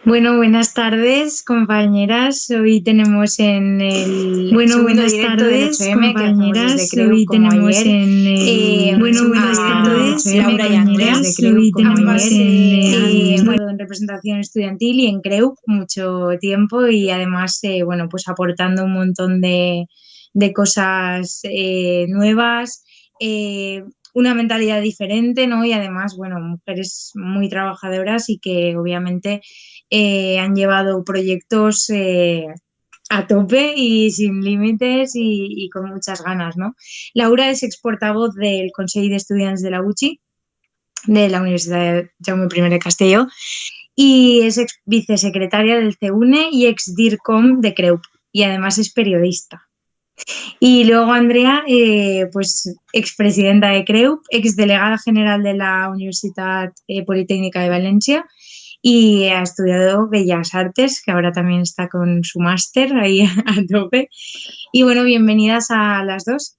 Bueno, buenas tardes, compañeras. Hoy tenemos en el segundo directo del 8M que hacemos desde Creu como ayer. Buenas tardes, Laura y Andrea de Creu como ambas han estado en representación estudiantil y en Creu mucho tiempo y además, bueno, pues aportando un montón de cosas nuevas. Una mentalidad diferente, ¿no? Y además, bueno, mujeres muy trabajadoras y que obviamente han llevado proyectos a tope y sin límites y con muchas ganas, ¿no? Laura es ex portavoz del Consell d'Estudiants de la UCI, de la Universidad Jaume I de Castelló, y es ex vicesecretaria del CUNE y ex DIRCOM de CREUP, y además es periodista. Y luego Andrea, pues expresidenta de CREUP, exdelegada general de la Universitat Politécnica de Valencia y ha estudiado Bellas Artes, que ahora también está con su máster ahí a tope. Y bueno, bienvenidas a las dos.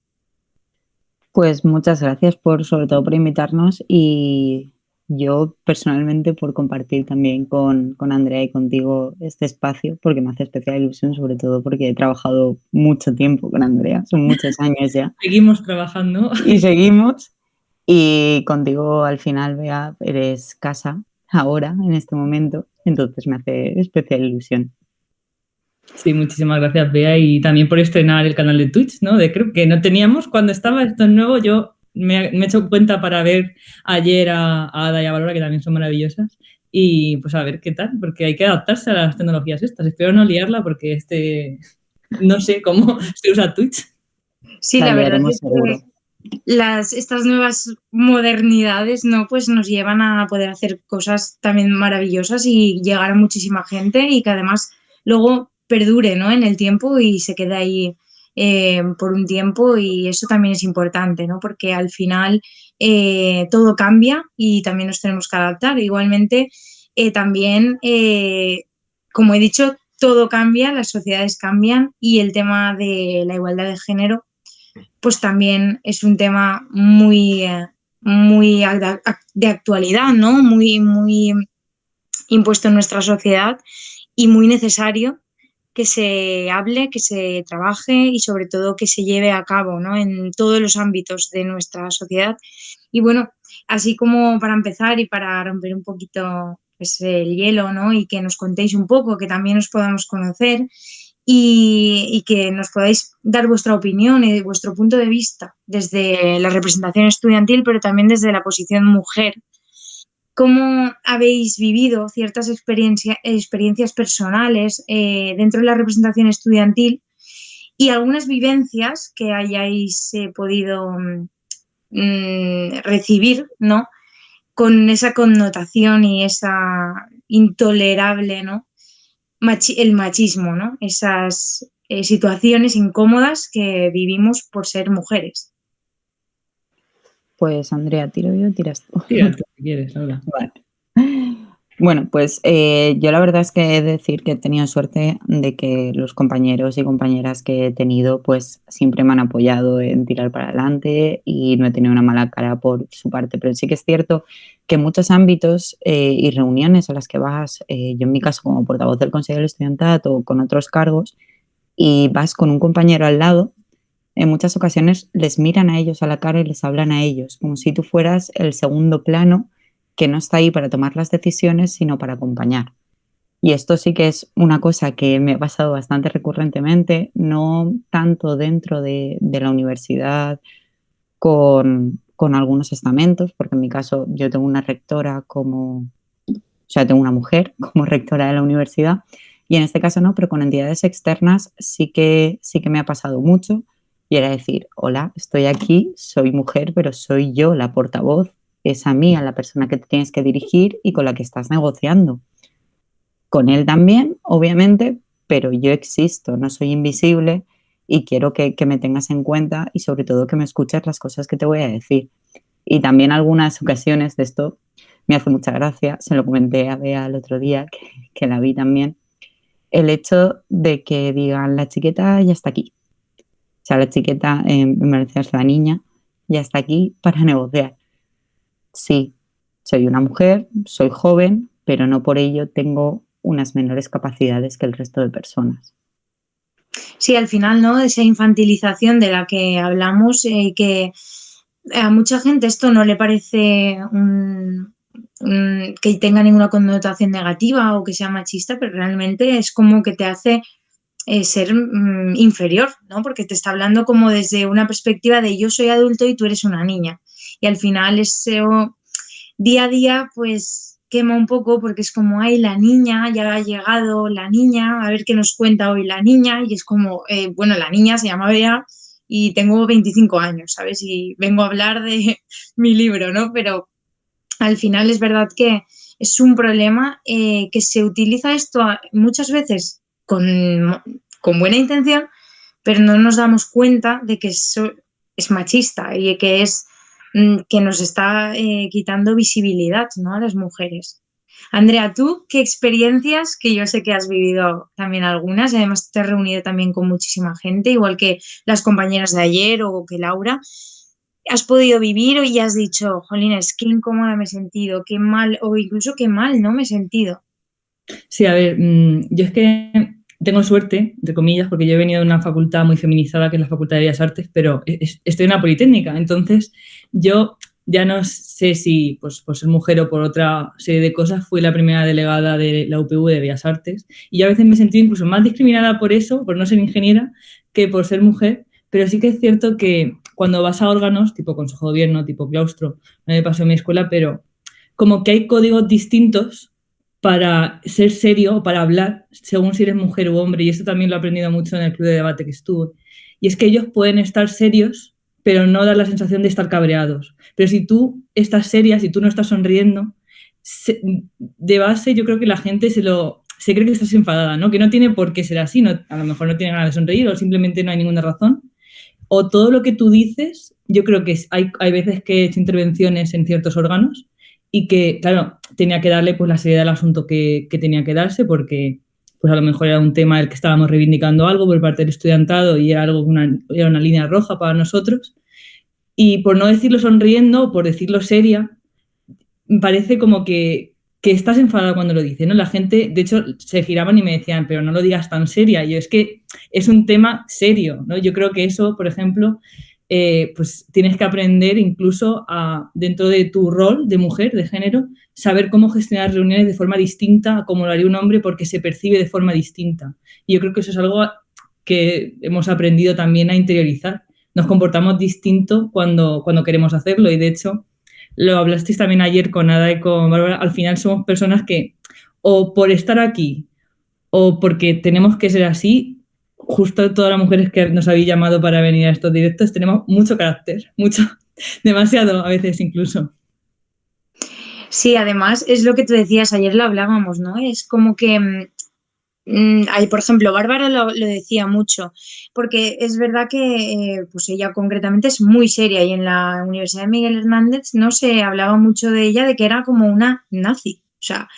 Pues muchas gracias sobre todo por invitarnos y yo personalmente por compartir también con Andrea y contigo este espacio, porque me hace especial ilusión, sobre todo porque he trabajado mucho tiempo con Andrea, son muchos años ya. Seguimos trabajando. Y seguimos. Y contigo al final, Bea, eres casa ahora, en este momento, entonces me hace especial ilusión. Sí, muchísimas gracias, Bea, y también por estrenar el canal de Twitch, ¿no? Creo que no teníamos cuando estaba esto nuevo. Yo me he hecho cuenta para ver ayer a Ada y a Valora, que también son maravillosas, y pues a ver qué tal, porque hay que adaptarse a las tecnologías estas. Espero no liarla porque no sé cómo se usa Twitch. Sí, la verdad es que estas nuevas modernidades, ¿no? Pues nos llevan a poder hacer cosas también maravillosas y llegar a muchísima gente y que además luego perdure, ¿no? En el tiempo y se quede ahí por un tiempo, y eso también es importante, ¿no? Porque al final todo cambia y también nos tenemos que adaptar. Igualmente, también, como he dicho, todo cambia, las sociedades cambian y el tema de la igualdad de género pues también es un tema muy, muy de actualidad, ¿no? Muy, muy impuesto en nuestra sociedad y muy necesario que se hable, que se trabaje y sobre todo que se lleve a cabo, ¿no? En todos los ámbitos de nuestra sociedad. Y bueno, así como para empezar y para romper un poquito pues, el hielo, ¿no? Y que nos contéis un poco, que también nos podamos conocer y que nos podáis dar vuestra opinión y vuestro punto de vista desde la representación estudiantil, pero también desde la posición mujer. ¿Cómo habéis vivido ciertas experiencias personales dentro de la representación estudiantil y algunas vivencias que hayáis podido recibir, ¿no? Con esa connotación y esa intolerable, ¿no? El machismo, ¿no? Esas situaciones incómodas que vivimos por ser mujeres. Pues Andrea, ¿tiro yo o tiras tú? Tira tú si quieres, Laura. Vale. Bueno, pues yo la verdad es que he de decir que he tenido suerte de que los compañeros y compañeras que he tenido pues siempre me han apoyado en tirar para adelante y no he tenido una mala cara por su parte, pero sí que es cierto que en muchos ámbitos y reuniones a las que vas, yo en mi caso como portavoz del Consejo del Estudiantado o con otros cargos, y vas con un compañero al lado, en muchas ocasiones les miran a ellos a la cara y les hablan a ellos, como si tú fueras el segundo plano que no está ahí para tomar las decisiones, sino para acompañar. Y esto sí que es una cosa que me ha pasado bastante recurrentemente, no tanto dentro de la universidad con algunos estamentos, porque en mi caso yo tengo una rectora tengo una mujer como rectora de la universidad, y en este caso no, pero con entidades externas sí que me ha pasado mucho, y era decir, hola, estoy aquí, soy mujer, pero soy yo la portavoz, es a mí, a la persona que te tienes que dirigir y con la que estás negociando. Con él también, obviamente, pero yo existo, no soy invisible y quiero que me tengas en cuenta y sobre todo que me escuches las cosas que te voy a decir. Y también algunas ocasiones de esto me hace mucha gracia, se lo comenté a Bea el otro día, que la vi también, el hecho de que digan, la chiqueta ya está aquí. O sea, la chiqueta, en Valencia es la niña, ya está aquí para negociar. Sí, soy una mujer, soy joven, pero no por ello tengo unas menores capacidades que el resto de personas. Sí, al final, ¿no? Esa infantilización de la que hablamos, que a mucha gente esto no le parece que tenga ninguna connotación negativa o que sea machista, pero realmente es como que te hace ser inferior, ¿no? Porque te está hablando como desde una perspectiva de yo soy adulto y tú eres una niña. Y al final eso día a día pues quema un poco porque es como, ay, la niña, ya ha llegado la niña, a ver qué nos cuenta hoy la niña. Y es como, bueno, la niña se llama Bea y tengo 25 años, ¿sabes? Y vengo a hablar de mi libro, ¿no? Pero al final es verdad que es un problema que se utiliza esto muchas veces con buena intención, pero no nos damos cuenta de que eso es machista y que es que nos está quitando visibilidad, ¿no? A las mujeres. Andrea, ¿tú qué experiencias, que yo sé que has vivido también algunas, y además te has reunido también con muchísima gente, igual que las compañeras de ayer o que Laura, has podido vivir y has dicho, jolines, qué incómoda me he sentido, qué mal, o incluso qué mal, ¿no? Me he sentido. Sí, a ver, yo es que tengo suerte, entre comillas, porque yo he venido de una facultad muy feminizada, que es la Facultad de Bellas Artes, pero estoy en una politécnica, entonces yo ya no sé si, pues, por ser mujer o por otra serie de cosas, fui la primera delegada de la UPV de Bellas Artes, y yo a veces me he sentido incluso más discriminada por eso, por no ser ingeniera, que por ser mujer, pero sí que es cierto que cuando vas a órganos, tipo Consejo de Gobierno, tipo claustro, no me pasó en mi escuela, pero como que hay códigos distintos para ser serio o para hablar, según si eres mujer u hombre, y esto también lo he aprendido mucho en el club de debate que estuve, y es que ellos pueden estar serios, pero no dar la sensación de estar cabreados. Pero si tú estás seria, si tú no estás sonriendo, de base yo creo que la gente se cree que estás enfadada, ¿no? Que no tiene por qué ser así, no, a lo mejor no tiene ganas de sonreír o simplemente no hay ninguna razón. O todo lo que tú dices, yo creo que hay veces que he hecho intervenciones en ciertos órganos y que, claro, tenía que darle pues la seriedad al asunto que tenía que darse porque pues a lo mejor era un tema del que estábamos reivindicando algo por parte del estudiantado y era algo era una línea roja para nosotros. Y por no decirlo sonriendo, por decirlo seria, me parece como que estás enfadada cuando lo dices, ¿no? La gente, de hecho, se giraban y me decían, pero no lo digas tan seria. Y yo, es que es un tema serio, ¿no? Yo creo que eso, por ejemplo, pues tienes que aprender incluso dentro de tu rol de mujer, de género, saber cómo gestionar reuniones de forma distinta a como lo haría un hombre porque se percibe de forma distinta. Y yo creo que eso es algo que hemos aprendido también a interiorizar. Nos comportamos distinto cuando queremos hacerlo y, de hecho, lo hablasteis también ayer con Ada y con Bárbara, al final somos personas que o por estar aquí o porque tenemos que ser así, justo todas las mujeres que nos habéis llamado para venir a estos directos tenemos mucho carácter, mucho, demasiado a veces incluso. Sí, además es lo que tú decías, ayer lo hablábamos, ¿no? Es como que por ejemplo, Bárbara lo decía mucho, porque es verdad que pues ella concretamente es muy seria y en la Universidad de Miguel Hernández no se hablaba mucho de ella, de que era como una nazi, o sea,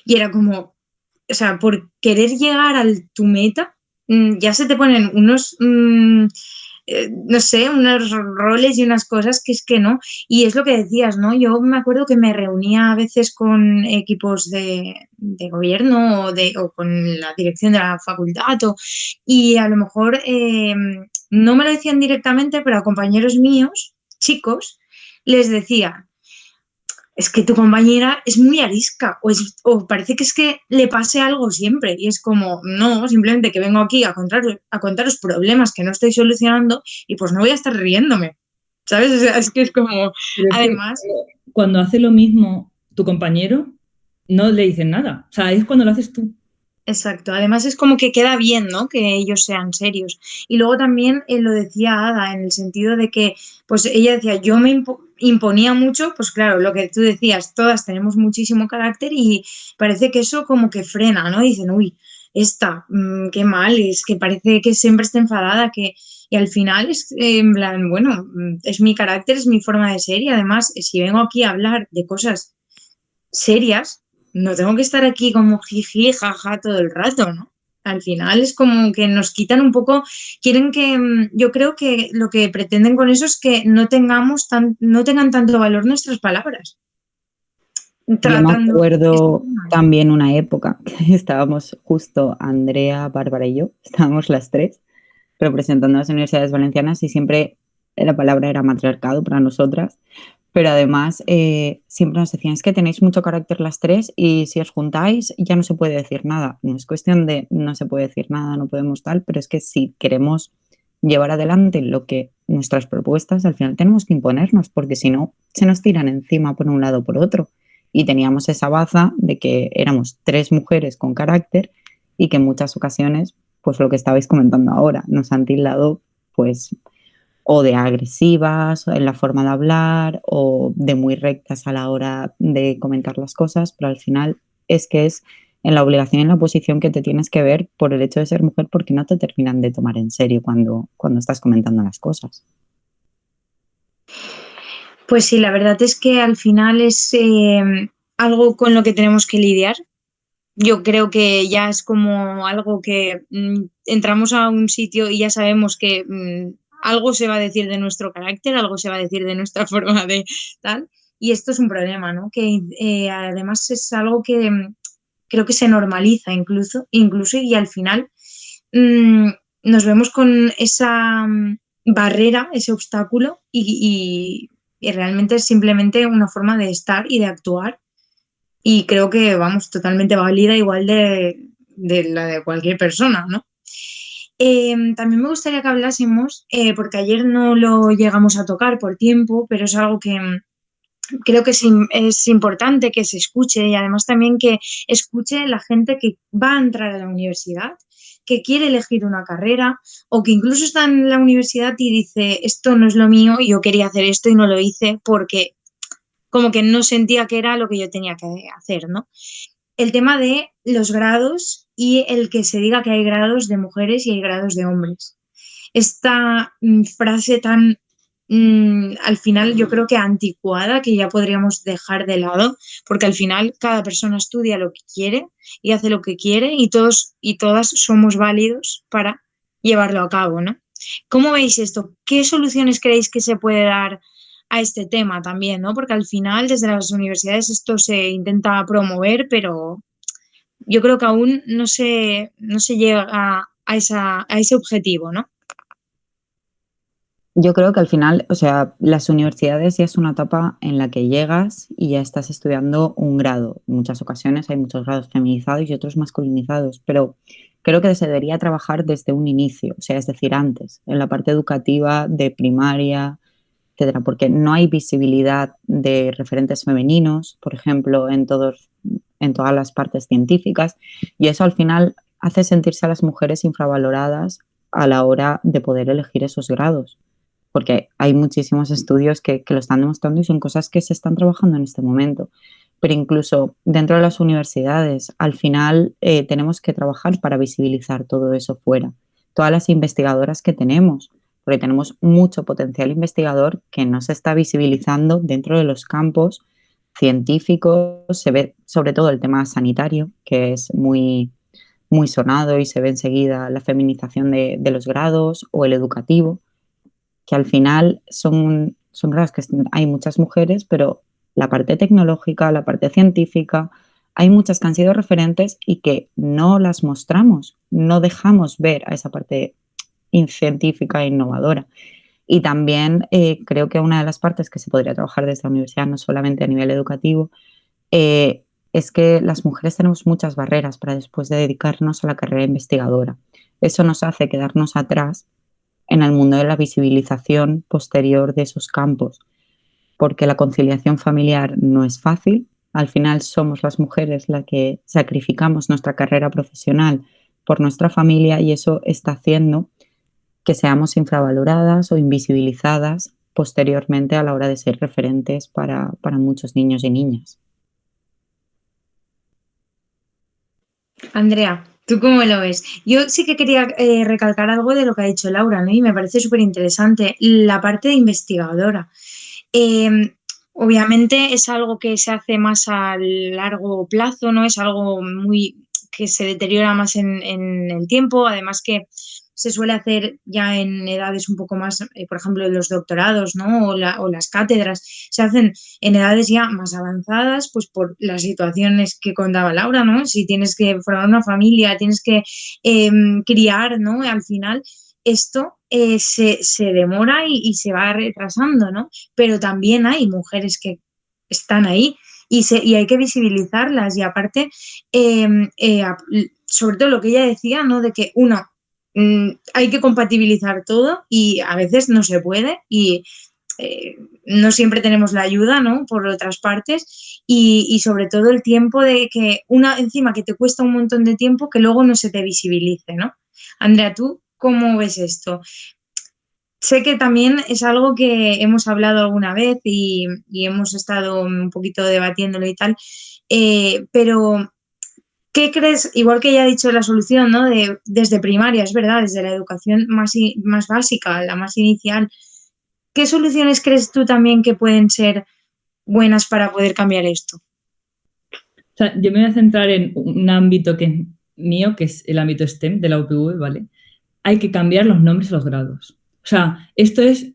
y era como, o sea, por querer llegar a tu meta, ya se te ponen unos, no sé, unos roles y unas cosas que es que no. Y es lo que decías, ¿no? Yo me acuerdo que me reunía a veces con equipos de gobierno o con la dirección de la facultad y a lo mejor no me lo decían directamente, pero a compañeros míos, chicos, les decía, es que tu compañera es muy arisca o parece que es que le pase algo siempre y es como, no, simplemente que vengo aquí a contaros problemas que no estoy solucionando y pues no voy a estar riéndome, ¿sabes? O sea, es que es como, Pero es además... que cuando hace lo mismo tu compañero, no le dicen nada, o sea, es cuando lo haces tú. Exacto, además es como que queda bien, ¿no? Que ellos sean serios. Y luego también lo decía Ada, en el sentido de que, pues ella decía, yo me imponía mucho, pues claro, lo que tú decías, todas tenemos muchísimo carácter y parece que eso como que frena, ¿no? Dicen, uy, esta, qué mal, es que parece que siempre está enfadada, que... Y al final es en plan, bueno, es mi carácter, es mi forma de ser y además, si vengo aquí a hablar de cosas serias, no tengo que estar aquí como jiji, jaja todo el rato, ¿no? Al final es como que nos quitan un poco, quieren que, yo creo que lo que pretenden con eso es que no tengan tanto valor nuestras palabras. Yo me tratando este acuerdo tema. también una época que estábamos justo Andrea, Bárbara y yo, estábamos las 3 representando a las universidades valencianas y siempre la palabra era matriarcado para nosotras, pero además siempre nos decían: "Es que tenéis mucho carácter las 3 y si os juntáis ya no se puede decir nada". No es cuestión de no se puede decir nada, no podemos tal, pero es que si queremos llevar adelante lo que nuestras propuestas, al final tenemos que imponernos, porque si no, se nos tiran encima por un lado o por otro. Y teníamos esa baza de que éramos 3 mujeres con carácter y que en muchas ocasiones, pues lo que estabais comentando ahora, nos han tildado, pues, o de agresivas en la forma de hablar o de muy rectas a la hora de comentar las cosas, pero al final es que es en la obligación y en la posición que te tienes que ver por el hecho de ser mujer, porque no te terminan de tomar en serio cuando estás comentando las cosas. Pues sí, la verdad es que al final es algo con lo que tenemos que lidiar. Yo creo que ya es como algo que entramos a un sitio y ya sabemos que algo se va a decir de nuestro carácter, algo se va a decir de nuestra forma de tal. Y esto es un problema, ¿no? Que además es algo que creo que se normaliza incluso y al final mm, nos vemos con esa barrera, ese obstáculo y realmente es simplemente una forma de estar y de actuar y creo que, vamos, totalmente válida igual de la de cualquier persona, ¿no? También me gustaría que hablásemos, porque ayer no lo llegamos a tocar por tiempo, pero es algo que creo que es importante que se escuche y además también que escuche la gente que va a entrar a la universidad, que quiere elegir una carrera o que incluso está en la universidad y dice, esto no es lo mío, yo quería hacer esto y no lo hice porque como que no sentía que era lo que yo tenía que hacer, ¿no? El tema de los grados y el que se diga que hay grados de mujeres y hay grados de hombres. Esta frase tan al final yo creo que anticuada que ya podríamos dejar de lado, porque al final cada persona estudia lo que quiere y hace lo que quiere y todos y todas somos válidos para llevarlo a cabo, ¿no? ¿Cómo veis esto? ¿Qué soluciones creéis que se puede dar a este tema también, ¿no? Porque al final desde las universidades esto se intenta promover, pero yo creo que aún no se llega a ese objetivo, ¿no? Yo creo que al final, o sea, las universidades ya es una etapa en la que llegas y ya estás estudiando un grado. En muchas ocasiones hay muchos grados feminizados y otros masculinizados, pero creo que se debería trabajar desde un inicio, o sea, es decir, antes, en la parte educativa de primaria, etcétera, porque no hay visibilidad de referentes femeninos, por ejemplo, en todas las partes científicas, y eso al final hace sentirse a las mujeres infravaloradas a la hora de poder elegir esos grados, porque hay muchísimos estudios que lo están demostrando y son cosas que se están trabajando en este momento. Pero incluso dentro de las universidades, al final tenemos que trabajar para visibilizar todo eso fuera. Todas las investigadoras que tenemos, porque tenemos mucho potencial investigador que no se está visibilizando dentro de los campos científicos. Se ve sobre todo el tema sanitario, que es muy sonado y se ve enseguida la feminización de los grados o el educativo, que al final son grados que hay muchas mujeres, pero la parte tecnológica, la parte científica, hay muchas que han sido referentes y que no las mostramos, no dejamos ver a esa parte científica e innovadora. Y también creo que una de las partes que se podría trabajar desde la universidad, no solamente a nivel educativo, es que las mujeres tenemos muchas barreras para después de dedicarnos a la carrera investigadora. Eso nos hace quedarnos atrás en el mundo de la visibilización posterior de esos campos, porque la conciliación familiar no es fácil. Al final somos las mujeres las que sacrificamos nuestra carrera profesional por nuestra familia y eso está haciendo que seamos infravaloradas o invisibilizadas posteriormente a la hora de ser referentes para muchos niños y niñas. Andrea, ¿tú cómo lo ves? Yo sí que quería recalcar algo de lo que ha dicho Laura, ¿no? Y me parece súper interesante, la parte de investigadora. Eh, Obviamente es algo que se hace más a largo plazo, ¿no? Es algo muy que se deteriora más en el tiempo, además que se suele hacer ya en edades un poco más, por ejemplo, los doctorados, ¿no? O las cátedras, se hacen en edades ya más avanzadas, pues por las situaciones que contaba Laura, ¿no? Si tienes que formar una familia, tienes que criar, ¿no? Al final esto se demora y se va retrasando, ¿no? Pero también hay mujeres que están ahí y hay que visibilizarlas y aparte, sobre todo lo que ella decía, ¿no? De que hay que compatibilizar todo y a veces no se puede y no siempre tenemos la ayuda, ¿no? Por otras partes y sobre todo el tiempo de que encima que te cuesta un montón de tiempo que luego no se te visibilice, ¿no? Andrea, ¿tú cómo ves esto? Sé que también es algo que hemos hablado alguna vez y hemos estado un poquito debatiéndolo y tal, pero ¿qué crees? Igual que ya he dicho la solución, ¿no? Desde primaria, es verdad, desde la educación más básica, la más inicial, ¿qué soluciones crees tú también que pueden ser buenas para poder cambiar esto? O sea, yo me voy a centrar en un ámbito que es mío, que es el ámbito STEM de la UPV, ¿vale? Hay que cambiar los nombres a los grados. O sea, esto es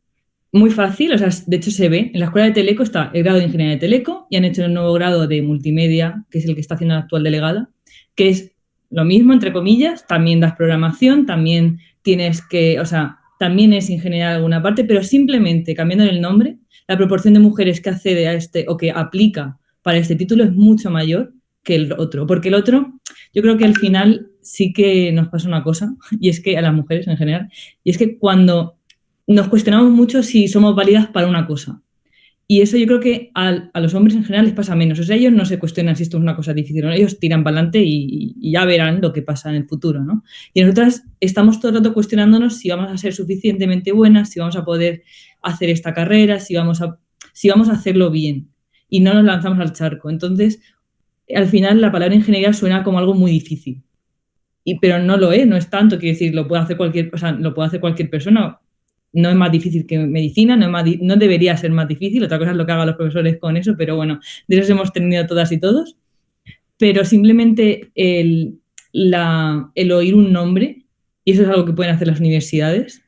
muy fácil, o sea, de hecho se ve, en la escuela de Teleco está el grado de Ingeniería de Teleco y han hecho el nuevo grado de Multimedia, que es el que está haciendo la actual delegada, que es lo mismo, entre comillas, también das programación, también tienes que, o sea, también es ingeniería en alguna parte, pero simplemente cambiando el nombre, la proporción de mujeres que accede a este o que aplica para este título es mucho mayor que el otro, porque el otro, yo creo que al final sí que nos pasa una cosa, y es que a las mujeres en general, y es que cuando nos cuestionamos mucho si somos válidas para una cosa. Y eso yo creo que a los hombres en general les pasa menos. O sea, ellos no se cuestionan si esto es una cosa difícil o no. Ellos tiran para adelante y ya verán lo que pasa en el futuro, ¿no? Y nosotras estamos todo el rato cuestionándonos si vamos a ser suficientemente buenas, si vamos a poder hacer esta carrera, si vamos a hacerlo bien. Y no nos lanzamos al charco. Entonces, al final la palabra ingeniería suena como algo muy difícil. Pero no lo es, no es tanto. Quiero decir, lo puede hacer cualquier persona. No es más difícil que medicina, no debería ser más difícil, otra cosa es lo que hagan los profesores con eso, pero bueno, de eso hemos tenido todas y todos. Pero simplemente el oír un nombre, y eso es algo que pueden hacer las universidades,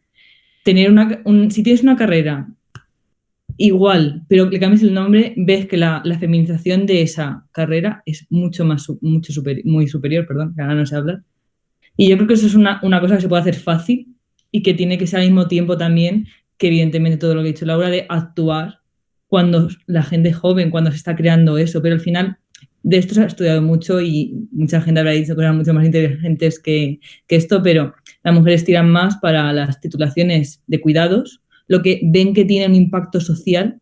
si tienes una carrera igual, pero le cambias el nombre, ves que la feminización de esa carrera es muy superior, perdón, que ahora no sé hablar. Y yo creo que eso es una cosa que se puede hacer fácil y que tiene que ser al mismo tiempo también que evidentemente todo lo que ha dicho Laura de actuar cuando la gente es joven, cuando se está creando eso, pero al final de esto se ha estudiado mucho y mucha gente habrá dicho cosas mucho más inteligentes que esto, pero las mujeres tiran más para las titulaciones de cuidados, lo que ven que tiene un impacto social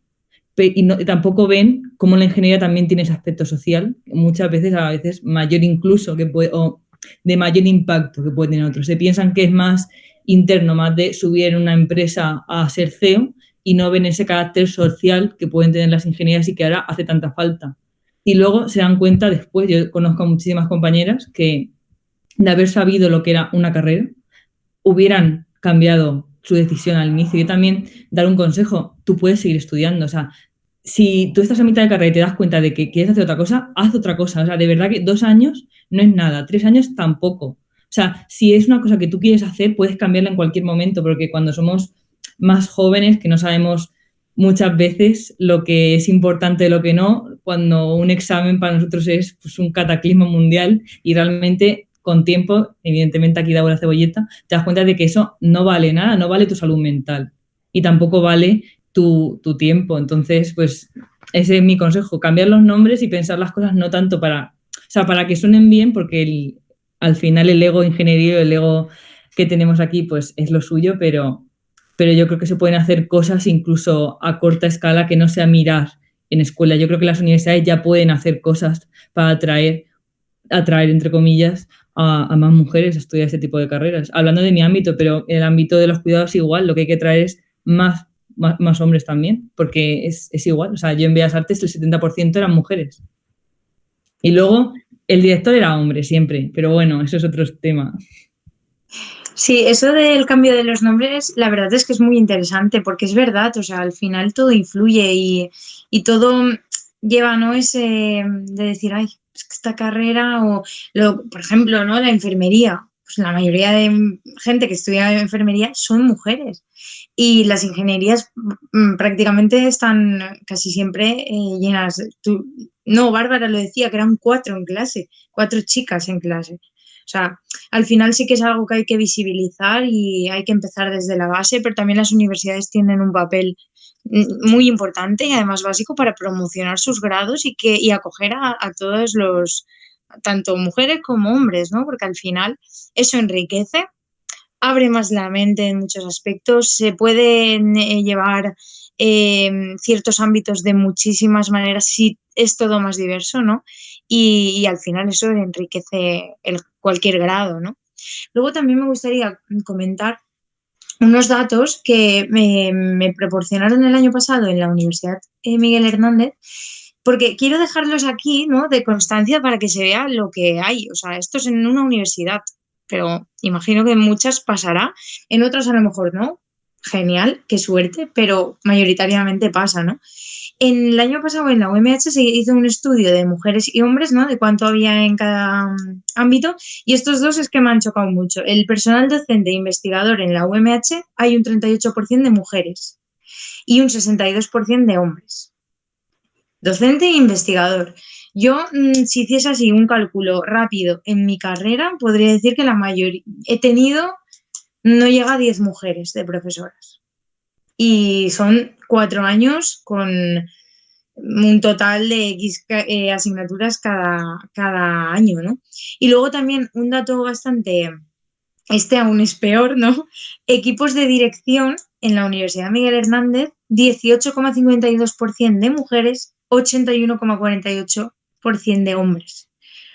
y tampoco ven cómo la ingeniería también tiene ese aspecto social, muchas veces, a veces mayor incluso, o de mayor impacto que puede tener otros. Se piensan que es más interno, más de subir en una empresa a ser CEO y no ven ese carácter social que pueden tener las ingenierías y que ahora hace tanta falta. Y luego se dan cuenta después, yo conozco a muchísimas compañeras que de haber sabido lo que era una carrera, hubieran cambiado su decisión al inicio. Yo también dar un consejo, tú puedes seguir estudiando, o sea, si tú estás a mitad de carrera y te das cuenta de que quieres hacer otra cosa, haz otra cosa. O sea, de verdad que 2 años no es nada, 3 años tampoco. O sea, si es una cosa que tú quieres hacer, puedes cambiarla en cualquier momento, porque cuando somos más jóvenes, que no sabemos muchas veces lo que es importante y lo que no, cuando un examen para nosotros es pues, un cataclismo mundial y realmente con tiempo, evidentemente aquí da la cebolleta, te das cuenta de que eso no vale nada, no vale tu salud mental y tampoco vale tu tiempo. Entonces, pues ese es mi consejo, cambiar los nombres y pensar las cosas no tanto para que suenen bien, porque al final el ego ingeniería, el ego que tenemos aquí, pues es lo suyo, pero yo creo que se pueden hacer cosas incluso a corta escala que no sea mirar en escuela. Yo creo que las universidades ya pueden hacer cosas para atraer entre comillas, a más mujeres a estudiar este tipo de carreras. Hablando de mi ámbito, pero en el ámbito de los cuidados igual, lo que hay que traer es más hombres también, porque es igual. O sea, yo en Bellas Artes el 70% eran mujeres. Y luego el director era hombre siempre, pero bueno, eso es otro tema. Sí, eso del cambio de los nombres, la verdad es que es muy interesante porque es verdad, o sea, al final todo influye y todo lleva, ¿no? Ese de decir, ay, es que esta carrera por ejemplo, ¿no? La enfermería, pues la mayoría de gente que estudia enfermería son mujeres. Y las ingenierías prácticamente están casi siempre llenas. No, Bárbara lo decía, que eran 4 en clase, 4 chicas en clase. O sea, al final sí que es algo que hay que visibilizar y hay que empezar desde la base, pero también las universidades tienen un papel muy importante y además básico para promocionar sus grados y acoger a todos los, tanto mujeres como hombres, ¿no? Porque al final eso enriquece, abre más la mente en muchos aspectos, se pueden llevar ciertos ámbitos de muchísimas maneras si es todo más diverso, ¿no? Y al final eso enriquece cualquier grado, ¿no? Luego también me gustaría comentar unos datos que me proporcionaron el año pasado en la Universidad Miguel Hernández, porque quiero dejarlos aquí, ¿no? De constancia para que se vea lo que hay. O sea, esto es en una universidad, pero imagino que en muchas pasará, en otras a lo mejor no. Genial, qué suerte, pero mayoritariamente pasa, ¿no? En el año pasado en la UMH se hizo un estudio de mujeres y hombres, ¿no? De cuánto había en cada ámbito, y estos dos es que me han chocado mucho. El personal docente e investigador en la UMH hay un 38% de mujeres y un 62% de hombres. Docente e investigador. Yo, si hiciese así un cálculo rápido en mi carrera, podría decir que la mayoría, he tenido, no llega a 10 mujeres de profesoras. Y son 4 años con un total de X asignaturas cada año, ¿no? Y luego también un dato bastante, aún es peor, ¿no? Equipos de dirección en la Universidad Miguel Hernández, 18,52% de mujeres, 81,48% de hombres.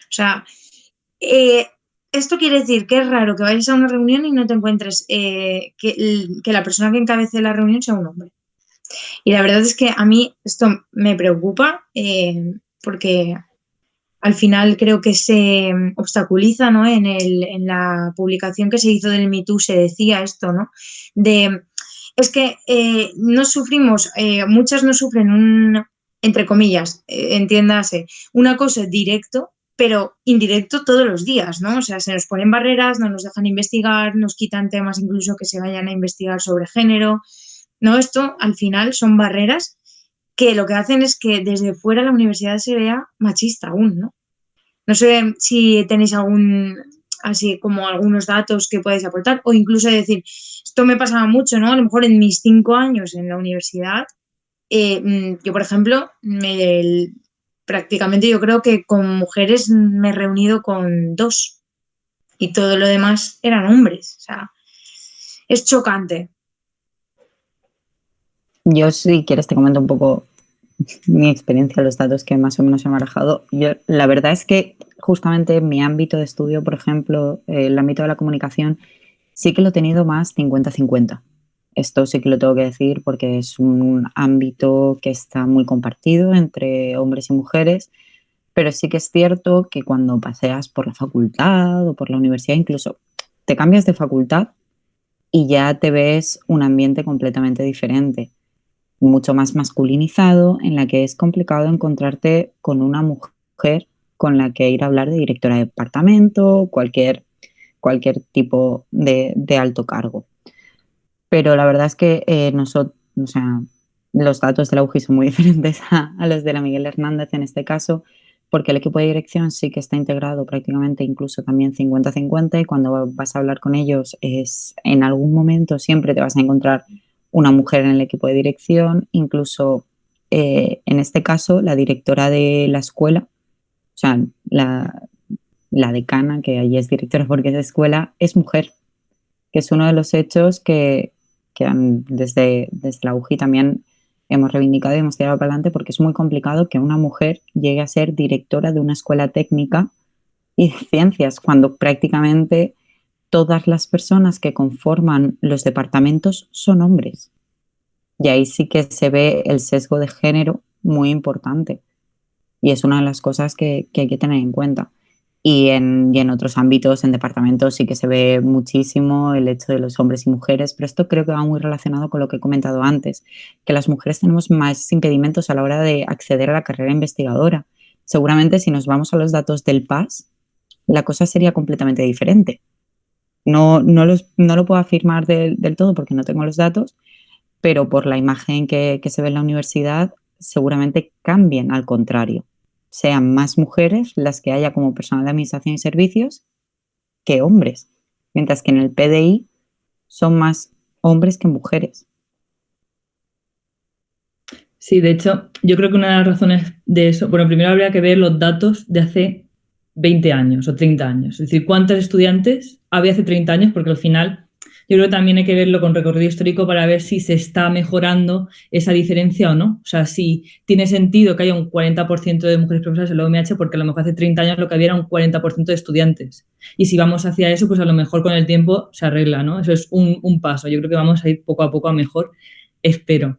O sea, esto quiere decir que es raro que vayas a una reunión y no te encuentres que la persona que encabece la reunión sea un hombre. Y la verdad es que a mí esto me preocupa porque al final creo que se obstaculiza, ¿no? En la publicación que se hizo del Me Too se decía esto, ¿no? Es que no sufrimos, muchas no sufren entre comillas, entiéndase, un acoso directo, pero indirecto todos los días, ¿no? O sea, se nos ponen barreras, no nos dejan investigar, nos quitan temas incluso que se vayan a investigar sobre género, ¿no? Esto al final son barreras que lo que hacen es que desde fuera la universidad se vea machista aún, ¿no? No sé si tenéis así como algunos datos que podáis aportar o incluso decir, esto me pasaba mucho, ¿no? A lo mejor en mis 5 años en la universidad, yo, por ejemplo, prácticamente yo creo que con mujeres me he reunido con 2 y todo lo demás eran hombres. O sea, es chocante. Yo, si quieres, te comento un poco mi experiencia, los datos que más o menos he manejado. Yo, la verdad es que justamente en mi ámbito de estudio, por ejemplo, el ámbito de la comunicación, sí que lo he tenido más 50-50. Esto sí que lo tengo que decir porque es un ámbito que está muy compartido entre hombres y mujeres, pero sí que es cierto que cuando paseas por la facultad o por la universidad, incluso te cambias de facultad y ya te ves un ambiente completamente diferente, mucho más masculinizado, en la que es complicado encontrarte con una mujer con la que ir a hablar de directora de departamento, cualquier tipo de alto cargo. Pero la verdad es que o sea, los datos de la UJI son muy diferentes a los de la Miguel Hernández en este caso, porque el equipo de dirección sí que está integrado prácticamente incluso también 50-50 y cuando vas a hablar con ellos en algún momento siempre te vas a encontrar una mujer en el equipo de dirección, incluso en este caso la directora de la escuela, o sea, la decana, que allí es directora porque es de escuela, es mujer, que es uno de los hechos que desde la UJI también hemos reivindicado y hemos tirado para adelante porque es muy complicado que una mujer llegue a ser directora de una escuela técnica y de ciencias, cuando prácticamente todas las personas que conforman los departamentos son hombres. Y ahí sí que se ve el sesgo de género muy importante. Y es una de las cosas que hay que tener en cuenta. Y en otros ámbitos, en departamentos, sí que se ve muchísimo el hecho de los hombres y mujeres, pero esto creo que va muy relacionado con lo que he comentado antes, que las mujeres tenemos más impedimentos a la hora de acceder a la carrera investigadora. Seguramente si nos vamos a los datos del PAS, la cosa sería completamente diferente. No lo puedo afirmar del todo porque no tengo los datos, pero por la imagen que se ve en la universidad seguramente cambien, al contrario, sean más mujeres las que haya como personal de administración y servicios que hombres, mientras que en el PDI son más hombres que mujeres. Sí, de hecho, yo creo que una de las razones de eso, bueno, primero habría que ver los datos de hace 20 años o 30 años. Es decir, cuántos estudiantes había hace 30 años, porque al final yo creo que también hay que verlo con recorrido histórico para ver si se está mejorando esa diferencia o no. O sea, si tiene sentido que haya un 40% de mujeres profesoras en la UMH, porque a lo mejor hace 30 años lo que había era un 40% de estudiantes. Y si vamos hacia eso, pues a lo mejor con el tiempo se arregla, ¿no? Eso es un paso. Yo creo que vamos a ir poco a poco a mejor, espero.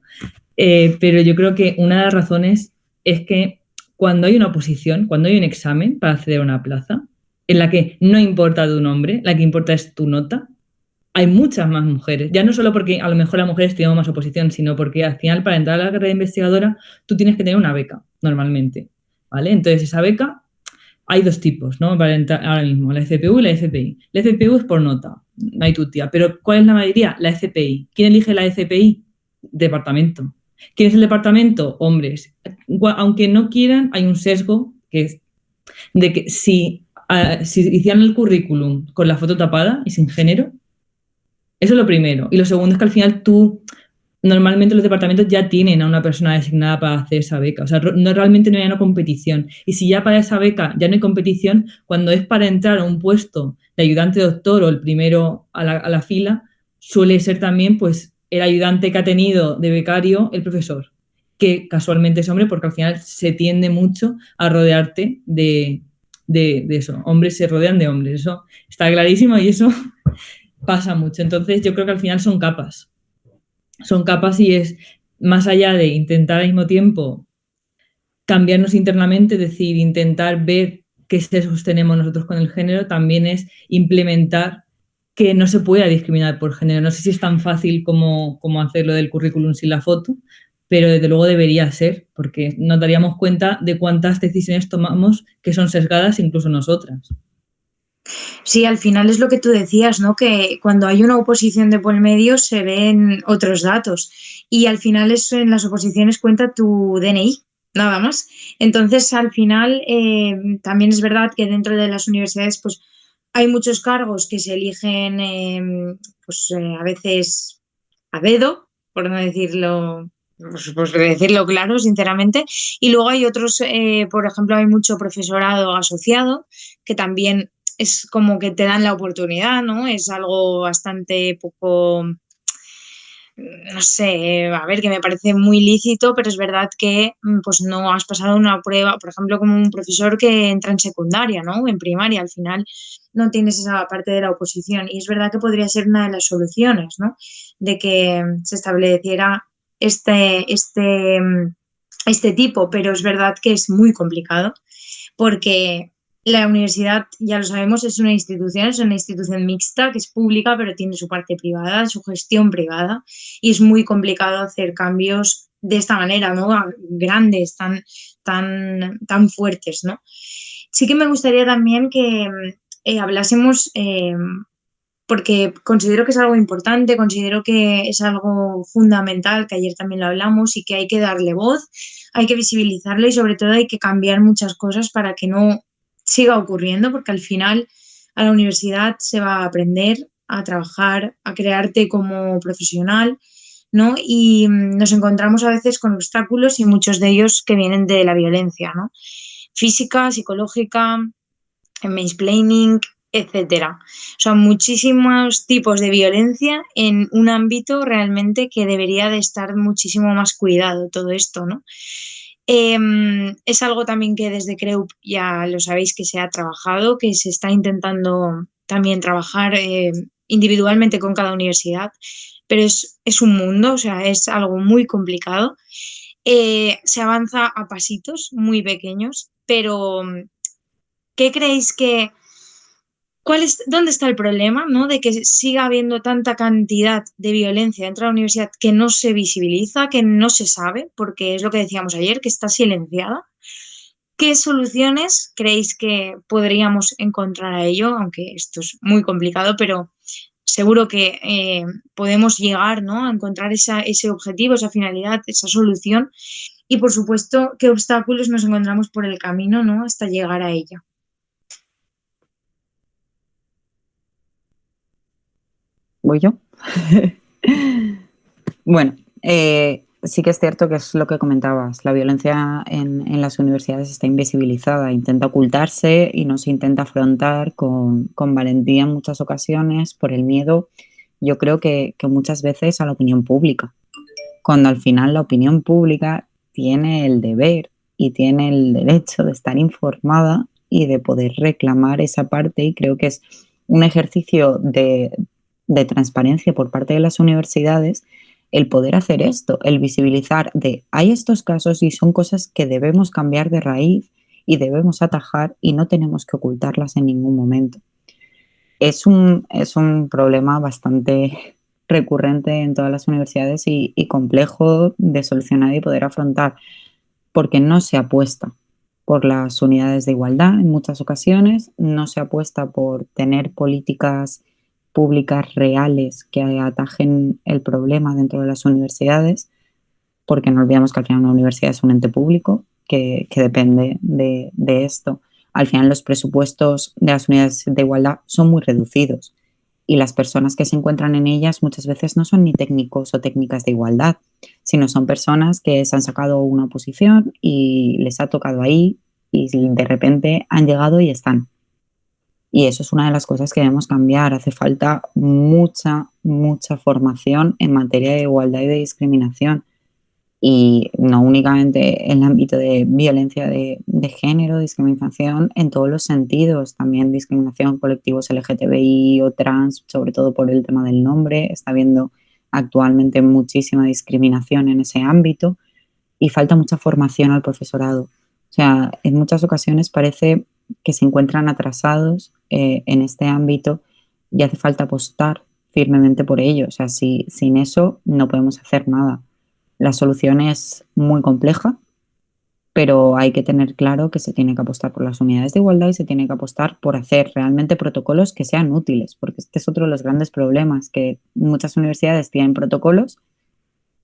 Pero yo creo que una de las razones es que cuando hay una oposición, cuando hay un examen para acceder a una plaza, en la que no importa tu nombre, la que importa es tu nota, hay muchas más mujeres. Ya no solo porque a lo mejor las mujeres tenemos más oposición, sino porque al final para entrar a la carrera de investigadora tú tienes que tener una beca, normalmente. ¿Vale? Entonces esa beca hay dos tipos, ¿no? Para entrar ahora mismo, la FPU y la FPI. La FPU es por nota, no hay tutia. Pero ¿cuál es la mayoría? La FPI. ¿Quién elige la FPI? Departamento. ¿Quién es el departamento? Hombres. Aunque no quieran, hay un sesgo que es de que si hicieran el currículum con la foto tapada y sin género, eso es lo primero. Y lo segundo es que al final normalmente los departamentos ya tienen a una persona designada para hacer esa beca. O sea, realmente no hay una competición. Y si ya para esa beca ya no hay competición, cuando es para entrar a un puesto de ayudante doctor o el primero a la fila, suele ser también pues el ayudante que ha tenido de becario el profesor, que casualmente es hombre porque al final se tiende mucho a rodearte de eso. Hombres se rodean de hombres. Eso está clarísimo y eso pasa mucho. Entonces yo creo que al final son capas. Son capas y es más allá de intentar al mismo tiempo cambiarnos internamente, es decir, intentar ver qué sesgos tenemos nosotros con el género, también es implementar que no se pueda discriminar por género. No sé si es tan fácil como hacerlo del currículum sin la foto, pero desde luego debería ser, porque nos daríamos cuenta de cuántas decisiones tomamos que son sesgadas incluso nosotras. Sí, al final es lo que tú decías, ¿no? Que cuando hay una oposición de por medio se ven otros datos y al final en las oposiciones cuenta tu DNI, nada más. Entonces, al final, también es verdad que dentro de las universidades, pues hay muchos cargos que se eligen, a veces a dedo, por no decirlo. Pues decirlo claro, sinceramente. Y luego hay otros, por ejemplo, hay mucho profesorado asociado que también es como que te dan la oportunidad, ¿no? Es algo bastante poco, no sé, a ver, que me parece muy lícito, pero es verdad que pues no has pasado una prueba, por ejemplo, como un profesor que entra en secundaria, ¿no? En primaria, al final no tienes esa parte de la oposición. Y es verdad que podría ser una de las soluciones, ¿no? De que se estableciera este tipo, pero es verdad que es muy complicado porque la universidad, ya lo sabemos, es una institución mixta que es pública, pero tiene su parte privada, su gestión privada, y es muy complicado hacer cambios de esta manera, ¿no? Grandes, tan fuertes, ¿no? Sí que me gustaría también que hablásemos, porque considero que es algo importante, considero que es algo fundamental, que ayer también lo hablamos, y que hay que darle voz, hay que visibilizarlo y sobre todo hay que cambiar muchas cosas para que no siga ocurriendo, porque al final a la universidad se va a aprender a trabajar, a crearte como profesional, ¿no? Y nos encontramos a veces con obstáculos y muchos de ellos que vienen de la violencia, ¿no? Física, psicológica, mansplaining, etcétera. Son muchísimos tipos de violencia en un ámbito realmente que debería de estar muchísimo más cuidado todo esto, ¿no? Es algo también que desde CREUP ya lo sabéis que se ha trabajado, que se está intentando también trabajar individualmente con cada universidad, pero es un mundo, o sea, es algo muy complicado. Se avanza a pasitos muy pequeños, pero ¿qué creéis que dónde está el problema, ¿no? De que siga habiendo tanta cantidad de violencia dentro de la universidad que no se visibiliza, que no se sabe, porque es lo que decíamos ayer, que está silenciada. ¿Qué soluciones creéis que podríamos encontrar a ello? Aunque esto es muy complicado, pero seguro que podemos llegar, ¿no?, a encontrar ese objetivo, esa finalidad, esa solución. Y, por supuesto, qué obstáculos nos encontramos por el camino, ¿no?, hasta llegar a ella. ¿Voy yo? Bueno, sí que es cierto que es lo que comentabas. La violencia en las universidades está invisibilizada, intenta ocultarse y no se intenta afrontar con valentía en muchas ocasiones por el miedo, yo creo que muchas veces a la opinión pública, cuando al final la opinión pública tiene el deber y tiene el derecho de estar informada y de poder reclamar esa parte, y creo que es un ejercicio de transparencia por parte de las universidades el poder hacer esto, el visibilizar de hay estos casos y son cosas que debemos cambiar de raíz y debemos atajar y no tenemos que ocultarlas en ningún momento. Es un problema bastante recurrente en todas las universidades y complejo de solucionar y poder afrontar, porque no se apuesta por las unidades de igualdad en muchas ocasiones, no se apuesta por tener políticas públicas reales que atajen el problema dentro de las universidades, porque no olvidemos que al final una universidad es un ente público que depende de esto. Al final los presupuestos de las unidades de igualdad son muy reducidos y las personas que se encuentran en ellas muchas veces no son ni técnicos o técnicas de igualdad, sino son personas que se han sacado una oposición y les ha tocado ahí y de repente han llegado y están. Y eso es una de las cosas que debemos cambiar. Hace falta mucha formación en materia de igualdad y de discriminación. Y no únicamente en el ámbito de violencia de género, discriminación en todos los sentidos, también discriminación colectivos LGTBI o trans, sobre todo por el tema del nombre. Está habiendo actualmente muchísima discriminación en ese ámbito y falta mucha formación al profesorado. O sea, en muchas ocasiones parece que se encuentran atrasados en este ámbito y hace falta apostar firmemente por ello. O sea, sin eso no podemos hacer nada. La solución es muy compleja, pero hay que tener claro que se tiene que apostar por las unidades de igualdad y se tiene que apostar por hacer realmente protocolos que sean útiles, porque este es otro de los grandes problemas, que muchas universidades tienen protocolos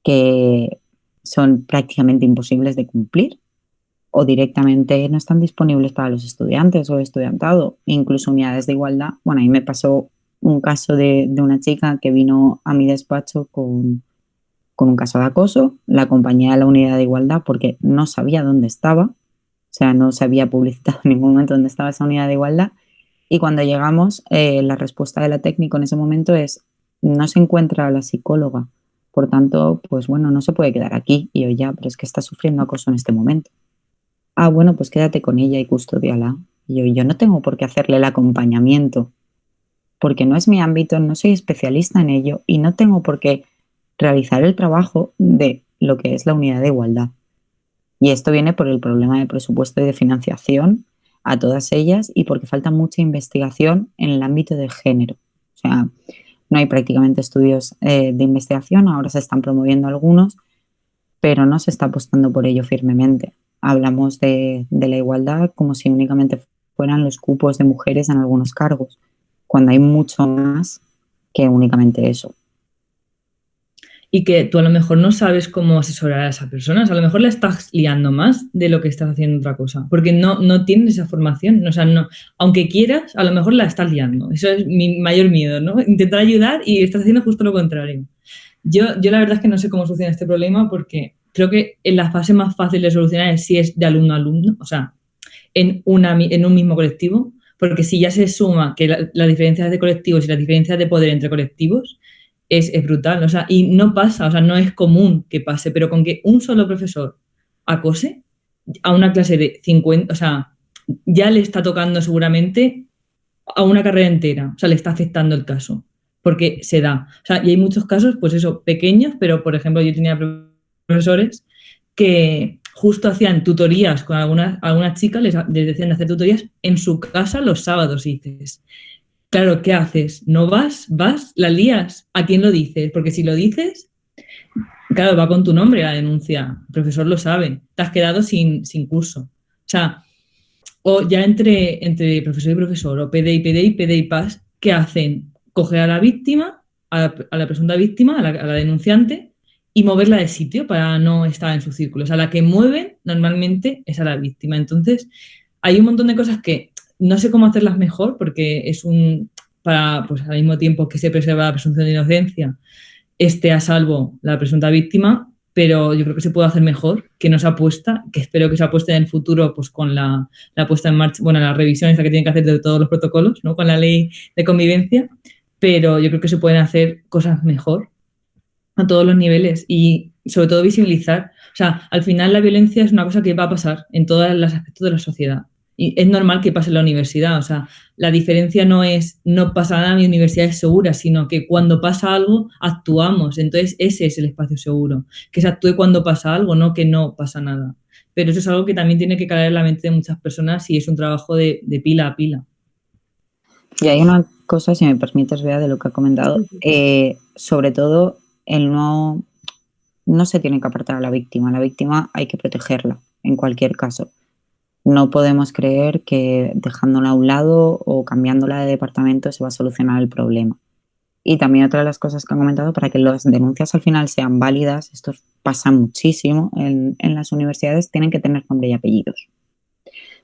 que son prácticamente imposibles de cumplir o directamente no están disponibles para los estudiantes o estudiantado, incluso unidades de igualdad. Bueno, a mí me pasó un caso de una chica que vino a mi despacho con un caso de acoso, la acompañé a la unidad de igualdad porque no sabía dónde estaba, o sea, no se había publicitado en ningún momento dónde estaba esa unidad de igualdad, y cuando llegamos, la respuesta de la técnico en ese momento es, no se encuentra la psicóloga, por tanto, pues bueno, no se puede quedar aquí. Y yo, ya, pero es que está sufriendo acoso en este momento. Ah, bueno, pues quédate con ella y custódiala. Y yo no tengo por qué hacerle el acompañamiento, porque no es mi ámbito, no soy especialista en ello y no tengo por qué realizar el trabajo de lo que es la unidad de igualdad. Y esto viene por el problema de presupuesto y de financiación a todas ellas y porque falta mucha investigación en el ámbito de género. O sea, no hay prácticamente estudios de investigación, ahora se están promoviendo algunos, pero no se está apostando por ello firmemente. Hablamos de la igualdad como si únicamente fueran los cupos de mujeres en algunos cargos, cuando hay mucho más que únicamente eso. Y que tú a lo mejor no sabes cómo asesorar a esa persona, o sea, a lo mejor la estás liando más de lo que estás haciendo otra cosa, porque no tienes esa formación, o sea, no, aunque quieras, a lo mejor la estás liando. Eso es mi mayor miedo, ¿no? Intentar ayudar y estás haciendo justo lo contrario. Yo la verdad es que no sé cómo solucionar este problema porque creo que en la fase más fácil de solucionar es si es de alumno a alumno, o sea, en un mismo colectivo, porque si ya se suma que las diferencias de colectivos y las diferencias de poder entre colectivos, es brutal, o sea, y no pasa, o sea, no es común que pase, pero con que un solo profesor acose a una clase de 50, o sea, ya le está tocando seguramente a una carrera entera, o sea, le está afectando el caso, porque se da. O sea, y hay muchos casos, pues eso, pequeños, pero por ejemplo, yo tenía profesores que justo hacían tutorías con algunas chicas, les decían de hacer tutorías en su casa los sábados, y dices, claro, ¿qué haces? ¿No vas? ¿La lías? ¿A quién lo dices? Porque si lo dices, claro, va con tu nombre la denuncia. El profesor lo sabe. Te has quedado sin curso. O sea, O ya entre profesor y profesor, o PD y PD y PD y PAS, ¿qué hacen? Coger a la víctima, a la presunta víctima, a la denunciante, y moverla de sitio para no estar en su círculo. O sea, la que mueven normalmente es a la víctima. Entonces, hay un montón de cosas que no sé cómo hacerlas mejor, porque para, pues al mismo tiempo que se preserva la presunción de inocencia, esté a salvo la presunta víctima, pero yo creo que se puede hacer mejor, que no se apuesta, que espero que se apueste en el futuro pues con la puesta en marcha, bueno, la revisión esa que tienen que hacer de todos los protocolos, ¿no? Con la ley de convivencia, pero yo creo que se pueden hacer cosas mejor a todos los niveles y sobre todo visibilizar. O sea, al final la violencia es una cosa que va a pasar en todos los aspectos de la sociedad. Y es normal que pase en la universidad. O sea, la diferencia no es no pasa nada, mi universidad es segura, sino que cuando pasa algo, actuamos. Entonces, ese es el espacio seguro. Que se actúe cuando pasa algo, no que no pasa nada. Pero eso es algo que también tiene que caer en la mente de muchas personas y es un trabajo de pila a pila. Y hay una cosa, si me permites, Bea, de lo que ha comentado. Sobre todo, no se tiene que apartar a la víctima. La víctima hay que protegerla, en cualquier caso. No podemos creer que dejándola a un lado o cambiándola de departamento se va a solucionar el problema. Y también otra de las cosas que han comentado, para que las denuncias al final sean válidas, esto pasa muchísimo en las universidades, tienen que tener nombre y apellidos.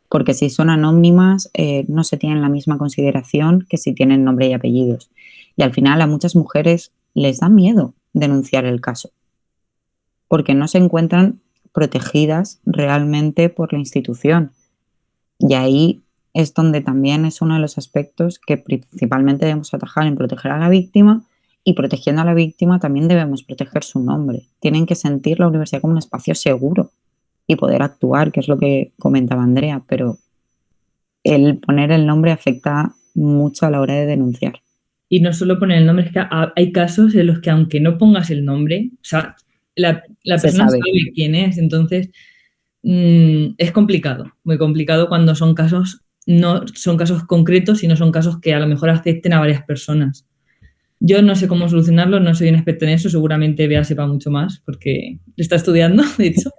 Porque si son anónimas, no se tienen la misma consideración que si tienen nombre y apellidos. Y al final a muchas mujeres les da miedo denunciar el caso, porque no se encuentran protegidas realmente por la institución. Y ahí es donde también es uno de los aspectos que principalmente debemos atajar en proteger a la víctima, y protegiendo a la víctima también debemos proteger su nombre. Tienen que sentir la universidad como un espacio seguro y poder actuar, que es lo que comentaba Andrea, pero el poner el nombre afecta mucho a la hora de denunciar. Y no solo poner el nombre, es que hay casos en los que aunque no pongas el nombre, o sea, la persona sabe quién es, entonces es complicado, muy complicado cuando son casos, no son casos concretos, sino son casos que a lo mejor afecten a varias personas. Yo no sé cómo solucionarlo, no soy una experta en eso, seguramente Bea sepa mucho más porque está estudiando, de hecho.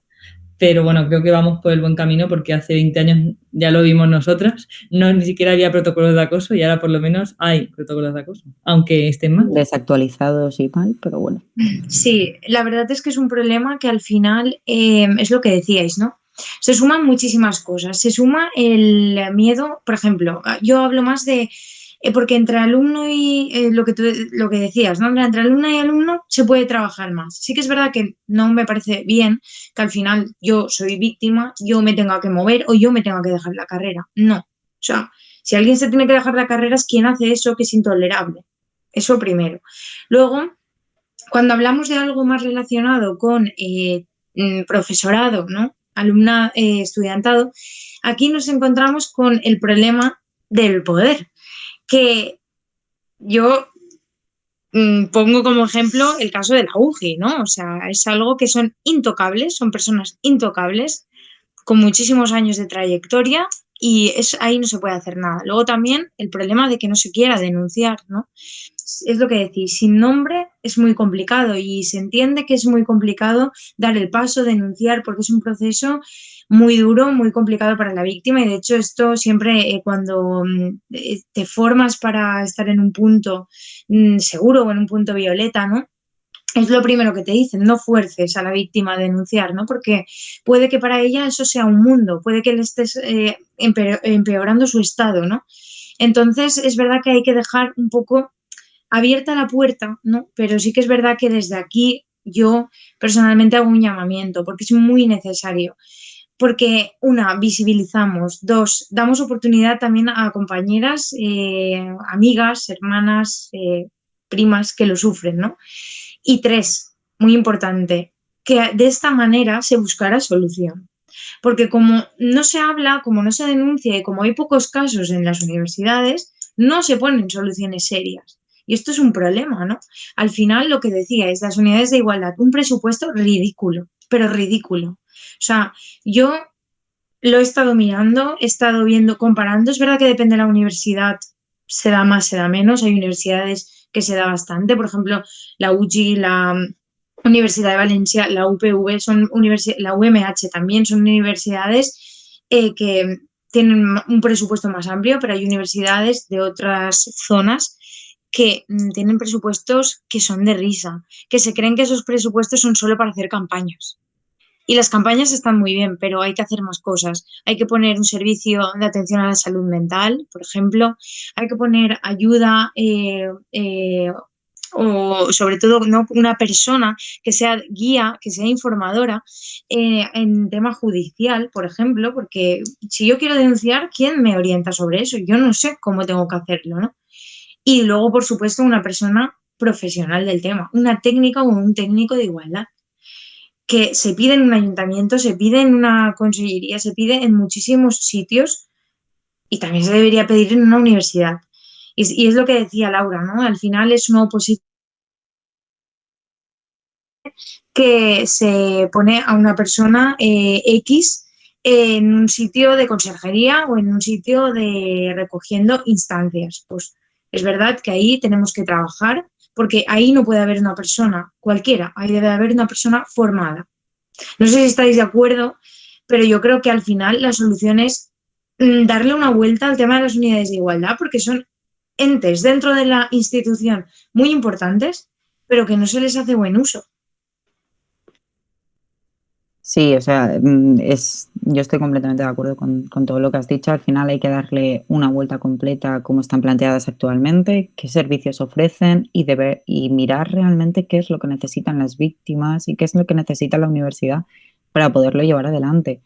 Pero bueno, creo que vamos por el buen camino porque hace 20 años ya lo vimos nosotras, ni siquiera había protocolos de acoso y ahora por lo menos hay protocolos de acoso, aunque estén mal. Desactualizados y mal, pero bueno. Sí, la verdad es que es un problema que al final es lo que decíais, ¿no? Se suman muchísimas cosas. Se suma el miedo, por ejemplo, yo hablo más de porque entre alumno y lo que decías, ¿no? Entre alumna y alumno se puede trabajar más. Sí que es verdad que no me parece bien que al final yo soy víctima, yo me tenga que mover o yo me tenga que dejar la carrera. No. O sea, si alguien se tiene que dejar la carrera es quien hace eso, que es intolerable. Eso primero. Luego, cuando hablamos de algo más relacionado con profesorado, ¿no? Estudiantado, aquí nos encontramos con el problema del poder, que yo pongo como ejemplo el caso de la UGI, ¿no? O sea, es algo que son intocables, son personas intocables, con muchísimos años de trayectoria y ahí no se puede hacer nada. Luego también el problema de que no se quiera denunciar, ¿no? Es lo que decís, sin nombre es muy complicado y se entiende que es muy complicado dar el paso, denunciar, porque es un proceso muy duro, muy complicado para la víctima y de hecho esto siempre cuando te formas para estar en un punto seguro o en un punto violeta, ¿no? Es lo primero que te dicen, no fuerces a la víctima a denunciar, ¿no? Porque puede que para ella eso sea un mundo, puede que le estés empeorando su estado, ¿no? Entonces es verdad que hay que dejar un poco abierta la puerta, ¿no? Pero sí que es verdad que desde aquí yo personalmente hago un llamamiento porque es muy necesario. Porque, una, visibilizamos, dos, damos oportunidad también a compañeras, amigas, hermanas, primas que lo sufren, ¿no? Y tres, muy importante, que de esta manera se buscará solución. Porque como no se habla, como no se denuncia y como hay pocos casos en las universidades, no se ponen soluciones serias. Y esto es un problema, ¿no? Al final, lo que decíais, las unidades de igualdad, un presupuesto ridículo, pero ridículo. O sea, yo lo he estado mirando, he estado viendo, comparando. Es verdad que depende de la universidad, se da más, se da menos. Hay universidades que se da bastante. Por ejemplo, la UGI, la Universidad de Valencia, la UPV, la UMH también son universidades que tienen un presupuesto más amplio, pero hay universidades de otras zonas que tienen presupuestos que son de risa, que se creen que esos presupuestos son solo para hacer campañas. Y las campañas están muy bien, pero hay que hacer más cosas. Hay que poner un servicio de atención a la salud mental, por ejemplo. Hay que poner ayuda o sobre todo ¿no? una persona que sea guía, que sea informadora en tema judicial, por ejemplo, porque si yo quiero denunciar, ¿quién me orienta sobre eso? Yo no sé cómo tengo que hacerlo, ¿no? Y luego, por supuesto, una persona profesional del tema, una técnica o un técnico de igualdad, que se pide en un ayuntamiento, se pide en una consellería, se pide en muchísimos sitios y también se debería pedir en una universidad. Y es lo que decía Laura, ¿no? Al final es una oposición que se pone a una persona X en un sitio de conserjería o en un sitio de recogiendo instancias. Pues es verdad que ahí tenemos que trabajar porque ahí no puede haber una persona cualquiera, ahí debe haber una persona formada. No sé si estáis de acuerdo, pero yo creo que al final la solución es darle una vuelta al tema de las unidades de igualdad porque son entes dentro de la institución muy importantes, pero que no se les hace buen uso. Sí, o sea, yo estoy completamente de acuerdo con todo lo que has dicho. Al final hay que darle una vuelta completa a cómo están planteadas actualmente, qué servicios ofrecen y mirar realmente qué es lo que necesitan las víctimas y qué es lo que necesita la universidad para poderlo llevar adelante.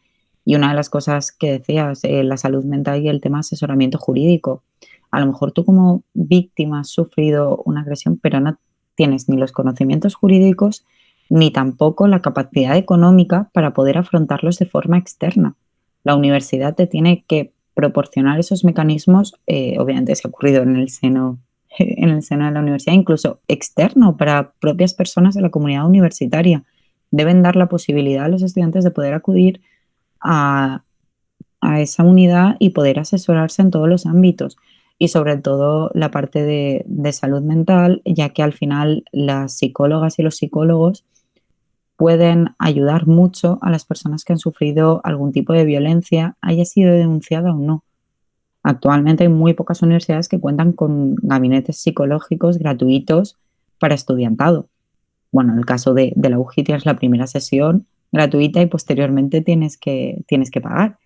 Y una de las cosas que decías, la salud mental y el tema de asesoramiento jurídico. A lo mejor tú como víctima has sufrido una agresión, pero no tienes ni los conocimientos jurídicos ni tampoco la capacidad económica para poder afrontarlos de forma externa. La universidad te tiene que proporcionar esos mecanismos, obviamente se ha ocurrido en el seno de la universidad, incluso externo para propias personas de la comunidad universitaria. Deben dar la posibilidad a los estudiantes de poder acudir a, a esa unidad y poder asesorarse en todos los ámbitos y sobre todo la parte de salud mental, ya que al final las psicólogas y los psicólogos pueden ayudar mucho a las personas que han sufrido algún tipo de violencia, haya sido denunciada o no. Actualmente hay muy pocas universidades que cuentan con gabinetes psicológicos gratuitos para estudiantado. Bueno, en el caso de la UJI tienes la primera sesión gratuita y posteriormente tienes que pagar.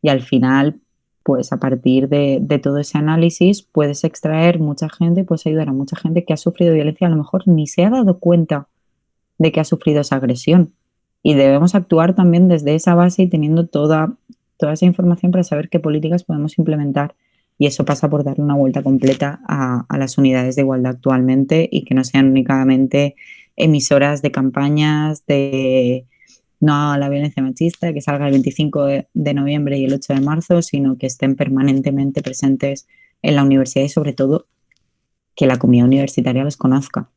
Y al final, pues a partir de todo ese análisis puedes extraer mucha gente, puedes ayudar a mucha gente que ha sufrido violencia, a lo mejor ni se ha dado cuenta de que ha sufrido esa agresión. Y debemos actuar también desde esa base y teniendo toda esa información para saber qué políticas podemos implementar. Y eso pasa por darle una vuelta completa a las unidades de igualdad actualmente y que no sean únicamente emisoras de campañas de no a la violencia machista, que salga el 25 de noviembre y el 8 de marzo, sino que estén permanentemente presentes en la universidad y sobre todo que la comunidad universitaria los conozca.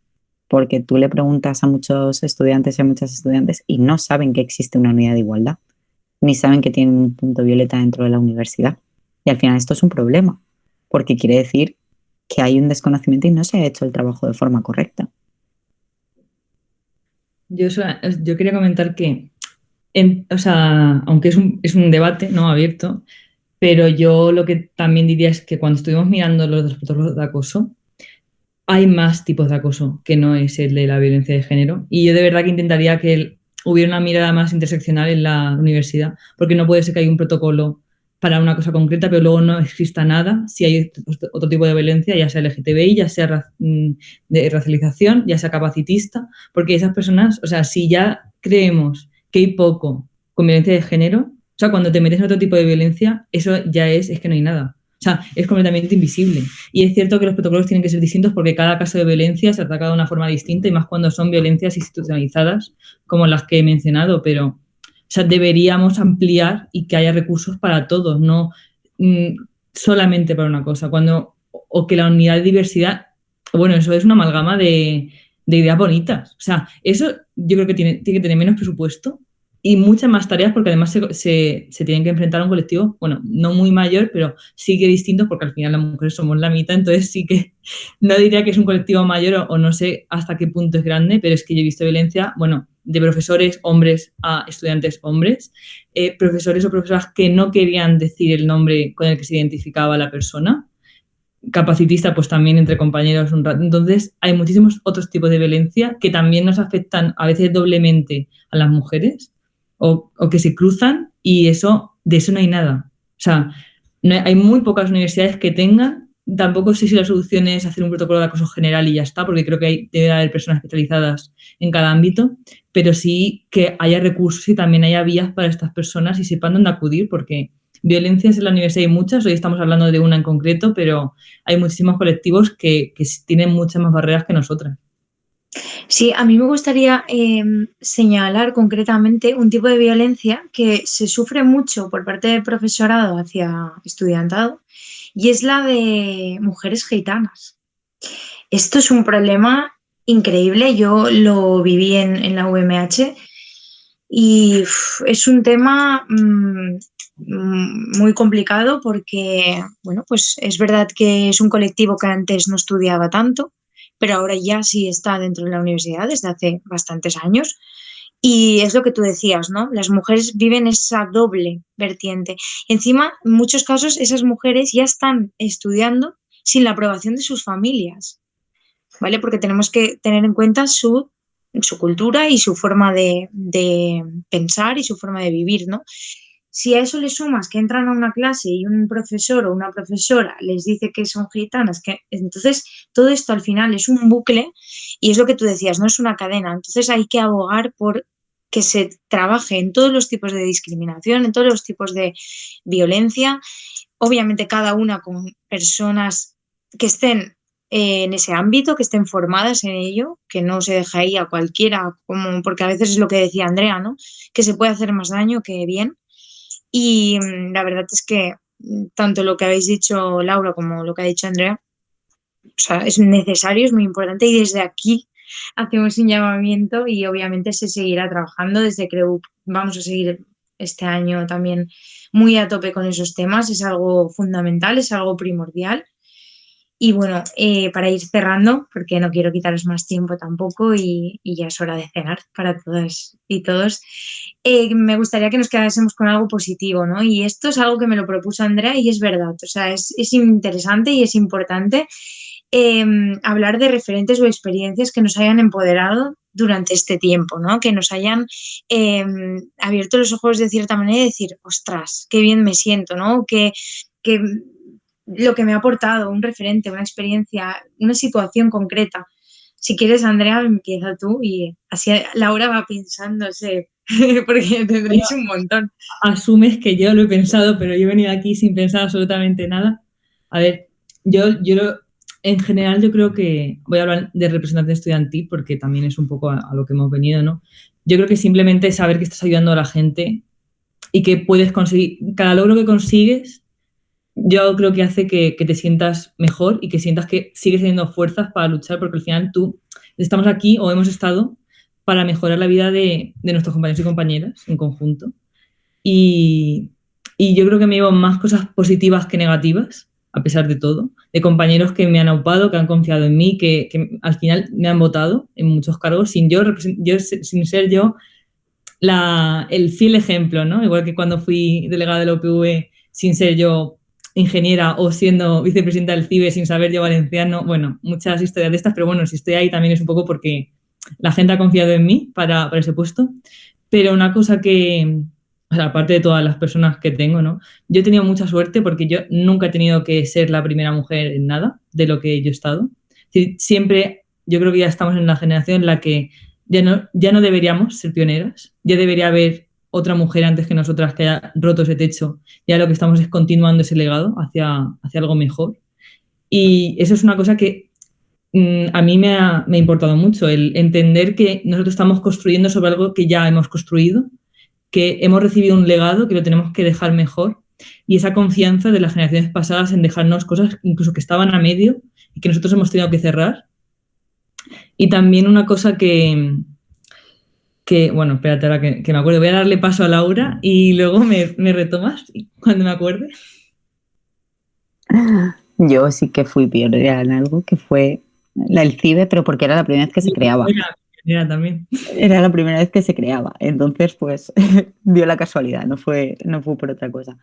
Porque tú le preguntas a muchos estudiantes y a muchas estudiantes y no saben que existe una unidad de igualdad, ni saben que tienen un punto violeta dentro de la universidad. Y al final esto es un problema, porque quiere decir que hay un desconocimiento y no se ha hecho el trabajo de forma correcta. Yo quería comentar que, aunque es un debate no abierto, pero yo lo que también diría es que cuando estuvimos mirando los protocolos de acoso, hay más tipos de acoso que no es el de la violencia de género. Y yo de verdad que intentaría que hubiera una mirada más interseccional en la universidad, porque no puede ser que haya un protocolo para una cosa concreta, pero luego no exista nada si hay otro tipo de violencia, ya sea LGTBI, ya sea de racialización, ya sea capacitista, porque esas personas, o sea, si ya creemos que hay poco con violencia de género, o sea, cuando te metes en otro tipo de violencia, eso ya es que no hay nada. O sea, es completamente invisible. Y es cierto que los protocolos tienen que ser distintos porque cada caso de violencia se ataca de una forma distinta y más cuando son violencias institucionalizadas como las que he mencionado, pero o sea, deberíamos ampliar y que haya recursos para todos, no solamente para una cosa. O que la unidad de diversidad, bueno, eso es una amalgama de ideas bonitas. O sea, eso yo creo que tiene que tener menos presupuesto y muchas más tareas porque además se tienen que enfrentar a un colectivo, bueno, no muy mayor, pero sí que distinto porque al final las mujeres somos la mitad, entonces sí que no diría que es un colectivo mayor o no sé hasta qué punto es grande, pero es que yo he visto violencia, bueno, de profesores hombres a estudiantes hombres, profesores o profesoras que no querían decir el nombre con el que se identificaba la persona, capacitista pues también entre compañeros un rato. Entonces hay muchísimos otros tipos de violencia que también nos afectan a veces doblemente a las mujeres o que se cruzan y de eso no hay nada. O sea, hay muy pocas universidades que tengan, tampoco sé si la solución es hacer un protocolo de acoso general y ya está, porque creo que debe haber personas especializadas en cada ámbito, pero sí que haya recursos y también haya vías para estas personas y sepan dónde acudir, porque violencias en la universidad hay muchas, hoy estamos hablando de una en concreto, pero hay muchísimos colectivos que tienen muchas más barreras que nosotras. Sí, a mí me gustaría señalar concretamente un tipo de violencia que se sufre mucho por parte del profesorado hacia estudiantado y es la de mujeres gitanas. Esto es un problema increíble, yo lo viví en la UMH y es un tema muy complicado porque, bueno, pues es verdad que es un colectivo que antes no estudiaba tanto, pero ahora ya sí está dentro de la universidad desde hace bastantes años. Y es lo que tú decías, ¿no? Las mujeres viven esa doble vertiente. Encima, en muchos casos, esas mujeres ya están estudiando sin la aprobación de sus familias, ¿vale? Porque tenemos que tener en cuenta su cultura y su forma de pensar y su forma de vivir, ¿no? Si a eso le sumas que entran a una clase y un profesor o una profesora les dice que son gitanas, que entonces todo esto al final es un bucle y es lo que tú decías, no es una cadena. Entonces hay que abogar por que se trabaje en todos los tipos de discriminación, en todos los tipos de violencia, obviamente cada una con personas que estén en ese ámbito, que estén formadas en ello, que no se deje ahí a cualquiera, como, porque a veces es lo que decía Andrea, ¿no? Que se puede hacer más daño que bien. Y la verdad es que tanto lo que habéis dicho Laura como lo que ha dicho Andrea, o sea, es necesario, es muy importante y desde aquí hacemos un llamamiento y obviamente se seguirá trabajando. Desde CREUC vamos a seguir este año también muy a tope con esos temas, es algo fundamental, es algo primordial. Y bueno, para ir cerrando, porque no quiero quitaros más tiempo tampoco y ya es hora de cenar para todas y todos, me gustaría que nos quedásemos con algo positivo, ¿no? Y esto es algo que me lo propuso Andrea y es verdad, o sea, es interesante y es importante hablar de referentes o experiencias que nos hayan empoderado durante este tiempo, ¿no? Que nos hayan abierto los ojos de cierta manera y decir, ostras, qué bien me siento, ¿no? Que lo que me ha aportado, un referente, una experiencia, una situación concreta. Si quieres, Andrea, empieza tú y así Laura va pensándose, porque tendréis un montón. Asumes que yo lo he pensado, pero yo he venido aquí sin pensar absolutamente nada. A ver, en general yo creo que voy a hablar de representación estudiantil porque también es un poco a lo que hemos venido, ¿no? Yo creo que simplemente saber que estás ayudando a la gente y que puedes conseguir, cada logro que consigues, yo creo que hace que te sientas mejor y que sientas que sigues teniendo fuerzas para luchar, porque al final estamos aquí o hemos estado para mejorar la vida de nuestros compañeros y compañeras en conjunto. Y yo creo que me llevo más cosas positivas que negativas, a pesar de todo, de compañeros que me han aupado, que han confiado en mí, que al final me han votado en muchos cargos sin sin ser yo el fiel ejemplo, ¿no? Igual que cuando fui delegada de la UPV sin ser yo ingeniera o siendo vicepresidenta del CIBE sin saber yo valenciano, bueno, muchas historias de estas, pero bueno, si estoy ahí también es un poco porque la gente ha confiado en mí para ese puesto. Pero una cosa que, o sea, aparte de todas las personas que tengo, ¿no? Yo he tenido mucha suerte porque yo nunca he tenido que ser la primera mujer en nada de lo que yo he estado. Siempre, yo creo que ya estamos en una generación en la que ya no deberíamos ser pioneras, ya debería haber otra mujer antes que nosotras que haya roto ese techo, ya lo que estamos es continuando ese legado hacia algo mejor. Y eso es una cosa que a mí me ha importado mucho, el entender que nosotros estamos construyendo sobre algo que ya hemos construido, que hemos recibido un legado, que lo tenemos que dejar mejor, y esa confianza de las generaciones pasadas en dejarnos cosas incluso que estaban a medio y que nosotros hemos tenido que cerrar. Y también una cosa que bueno, espérate ahora que me acuerdo. Voy a darle paso a Laura y luego me retomas cuando me acuerde. Yo sí que fui pionera en algo que fue el CIBE, pero porque era la primera vez que se creaba. Mira, también. Era la primera vez que se creaba, entonces pues dio la casualidad, no fue por otra cosa.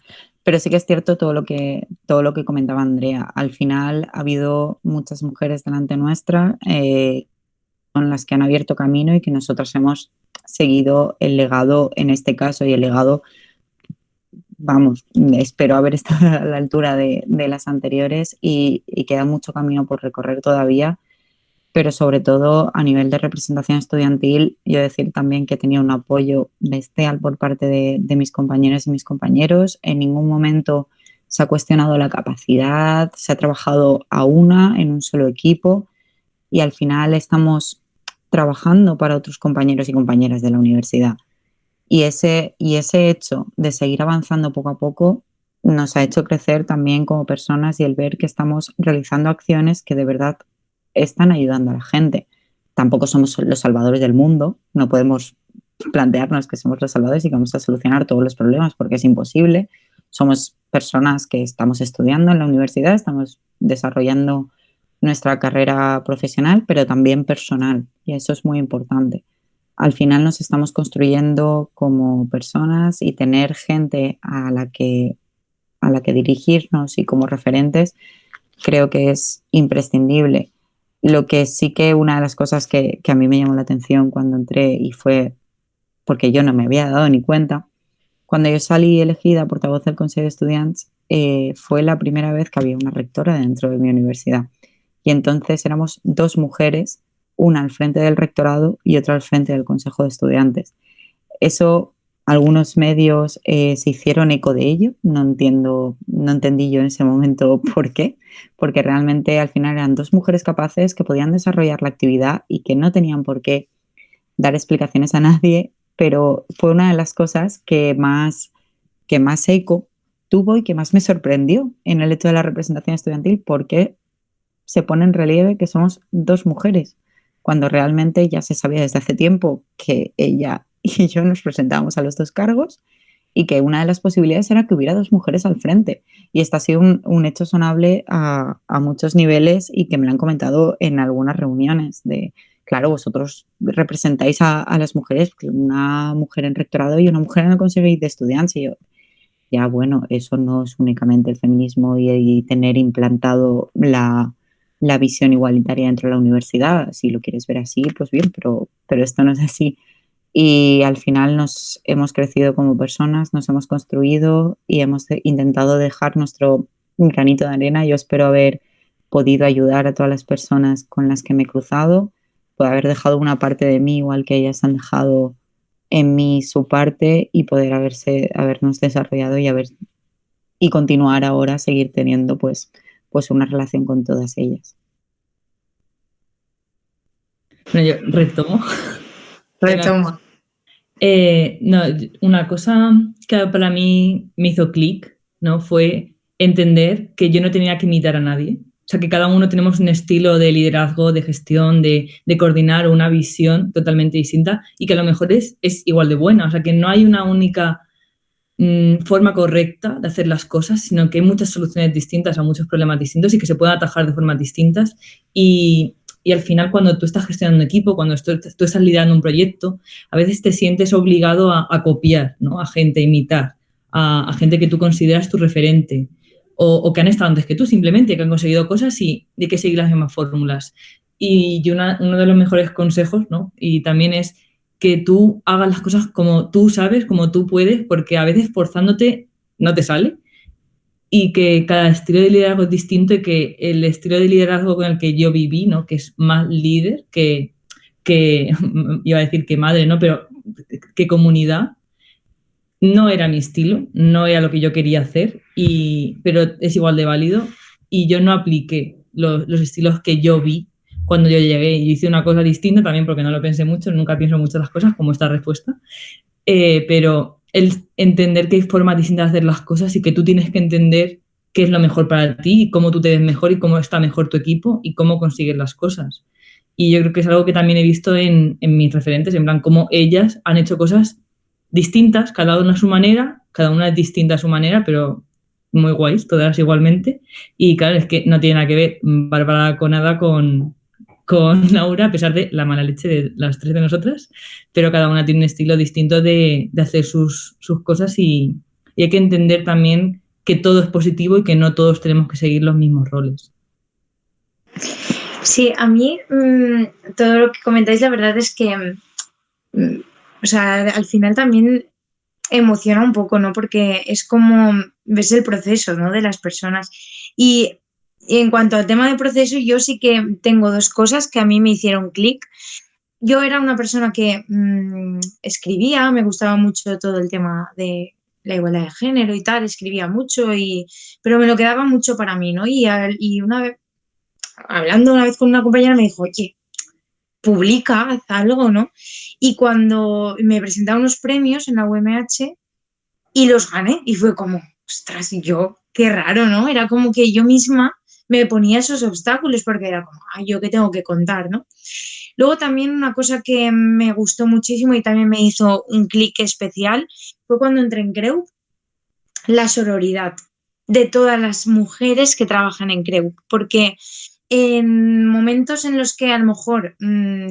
Pero sí que es cierto todo lo que comentaba Andrea. Al final ha habido muchas mujeres delante nuestra con las que han abierto camino y que nosotras hemos seguido el legado en este caso, y el legado, vamos, espero haber estado a la altura de las anteriores, y queda mucho camino por recorrer todavía. Pero sobre todo a nivel de representación estudiantil, yo decir también que tenía un apoyo bestial por parte de mis compañeros y mis compañeros. En ningún momento se ha cuestionado la capacidad, se ha trabajado a una, en un solo equipo, y al final estamos trabajando para otros compañeros y compañeras de la universidad. Y ese hecho de seguir avanzando poco a poco nos ha hecho crecer también como personas, y el ver que estamos realizando acciones que de verdad están ayudando a la gente. Tampoco somos los salvadores del mundo, no podemos plantearnos que somos los salvadores y que vamos a solucionar todos los problemas, porque es imposible. Somos personas que estamos estudiando en la universidad, estamos desarrollando nuestra carrera profesional, pero también personal, y eso es muy importante. Al final nos estamos construyendo como personas, y tener gente a la que dirigirnos y como referentes creo que es imprescindible. Lo que sí que una de las cosas que a mí me llamó la atención cuando entré, y fue porque yo no me había dado ni cuenta, cuando yo salí elegida portavoz del Consejo de Estudiantes, fue la primera vez que había una rectora dentro de mi universidad. Y entonces éramos 2 mujeres, una al frente del rectorado y otra al frente del Consejo de Estudiantes. Eso, algunos medios se hicieron eco de ello. No entendí yo en ese momento por qué, porque realmente al final eran 2 mujeres capaces que podían desarrollar la actividad y que no tenían por qué dar explicaciones a nadie, pero fue una de las cosas que más eco tuvo y que más me sorprendió en el hecho de la representación estudiantil, porque se pone en relieve que somos 2 mujeres, cuando realmente ya se sabía desde hace tiempo que ella y yo nos presentábamos a los 2 cargos, y que una de las posibilidades era que hubiera 2 mujeres al frente. Y esto ha sido un hecho sonable a muchos niveles, y que me lo han comentado en algunas reuniones de, claro, vosotros representáis a las mujeres, una mujer en rectorado y una mujer en el Consejo de Estudiantes. Y yo, ya bueno, eso no es únicamente el feminismo y tener implantado la visión igualitaria dentro de la universidad. Si lo quieres ver así, pues bien, pero esto no es así. Y al final nos hemos crecido como personas, nos hemos construido y hemos intentado dejar nuestro granito de arena. Yo espero haber podido ayudar a todas las personas con las que me he cruzado, poder haber dejado una parte de mí, igual que ellas han dejado en mí su parte, y poder habernos desarrollado y continuar ahora, seguir teniendo pues una relación con todas ellas. Bueno, yo retomo. Retoma. No, una cosa que para mí me hizo clic, ¿no? Fue entender que yo no tenía que imitar a nadie. O sea, que cada uno tenemos un estilo de liderazgo, de gestión, de coordinar, una visión totalmente distinta, y que a lo mejor es igual de buena. O sea, que no hay una única forma correcta de hacer las cosas, sino que hay muchas soluciones distintas a muchos problemas distintos, y que se pueden atajar de formas distintas. Y al final, cuando tú estás gestionando un equipo, cuando tú estás liderando un proyecto, a veces te sientes obligado a copiar, ¿no? A gente, a imitar, a gente que tú consideras tu referente, o que han estado antes que tú, simplemente, que han conseguido cosas, y hay que seguir las mismas fórmulas. Y uno de los mejores consejos, ¿no? Y también es que tú hagas las cosas como tú sabes, como tú puedes, porque a veces forzándote no te sale, y que cada estilo de liderazgo es distinto, y que el estilo de liderazgo con el que yo viví, ¿no? Que es más líder que iba a decir que madre, ¿no? Pero que comunidad, no era mi estilo, no era lo que yo quería hacer, pero es igual de válido, y yo no apliqué los estilos que yo vi cuando yo llegué, y hice una cosa distinta también porque no lo pensé mucho, nunca pienso mucho las cosas como esta respuesta, pero el entender que hay formas distintas de hacer las cosas, y que tú tienes que entender qué es lo mejor para ti, y cómo tú te ves mejor, y cómo está mejor tu equipo, y cómo consigues las cosas. Y yo creo que es algo que también he visto en mis referentes, en plan, cómo ellas han hecho cosas distintas, cada una a su manera, cada una es distinta a su manera, pero muy guays, todas igualmente. Y claro, es que no tiene nada que ver Bárbara con nada con Laura, a pesar de la mala leche de las tres de nosotras, pero cada una tiene un estilo distinto de hacer sus cosas y hay que entender también que todo es positivo y que no todos tenemos que seguir los mismos roles. Sí, a mí todo lo que comentáis, la verdad es que, o sea, al final también emociona un poco, ¿no? Porque es como ves el proceso, ¿no? De las personas. Y en cuanto al tema de proceso, yo sí que tengo dos cosas que a mí me hicieron clic. Yo era una persona que escribía, me gustaba mucho todo el tema de la igualdad de género y tal, escribía mucho, pero me lo quedaba mucho para mí, ¿no? Y una vez, hablando una vez con una compañera, me dijo, oye, publica, haz algo, ¿no? Y cuando me presentaron unos premios en la UMH y los gané, y fue como, ostras, y yo, qué raro, ¿no? Era como que yo misma me ponía esos obstáculos porque era como, ay, yo qué tengo que contar, ¿no? Luego también una cosa que me gustó muchísimo y también me hizo un clic especial fue cuando entré en CREU, la sororidad de todas las mujeres que trabajan en CREU, porque en momentos en los que a lo mejor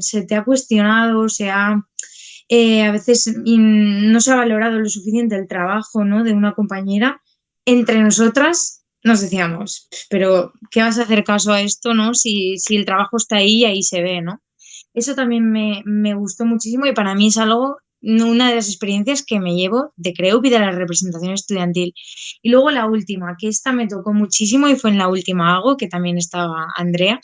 se te ha cuestionado, a veces no se ha valorado lo suficiente el trabajo, ¿no? De una compañera, entre nosotras nos decíamos, pero ¿qué vas a hacer caso a esto, no? Si el trabajo está ahí y ahí se ve, ¿no? Eso también me gustó muchísimo y para mí es algo, una de las experiencias que me llevo de CREUP y de la representación estudiantil. Y luego la última, que esta me tocó muchísimo y fue en la última AGO, que también estaba Andrea,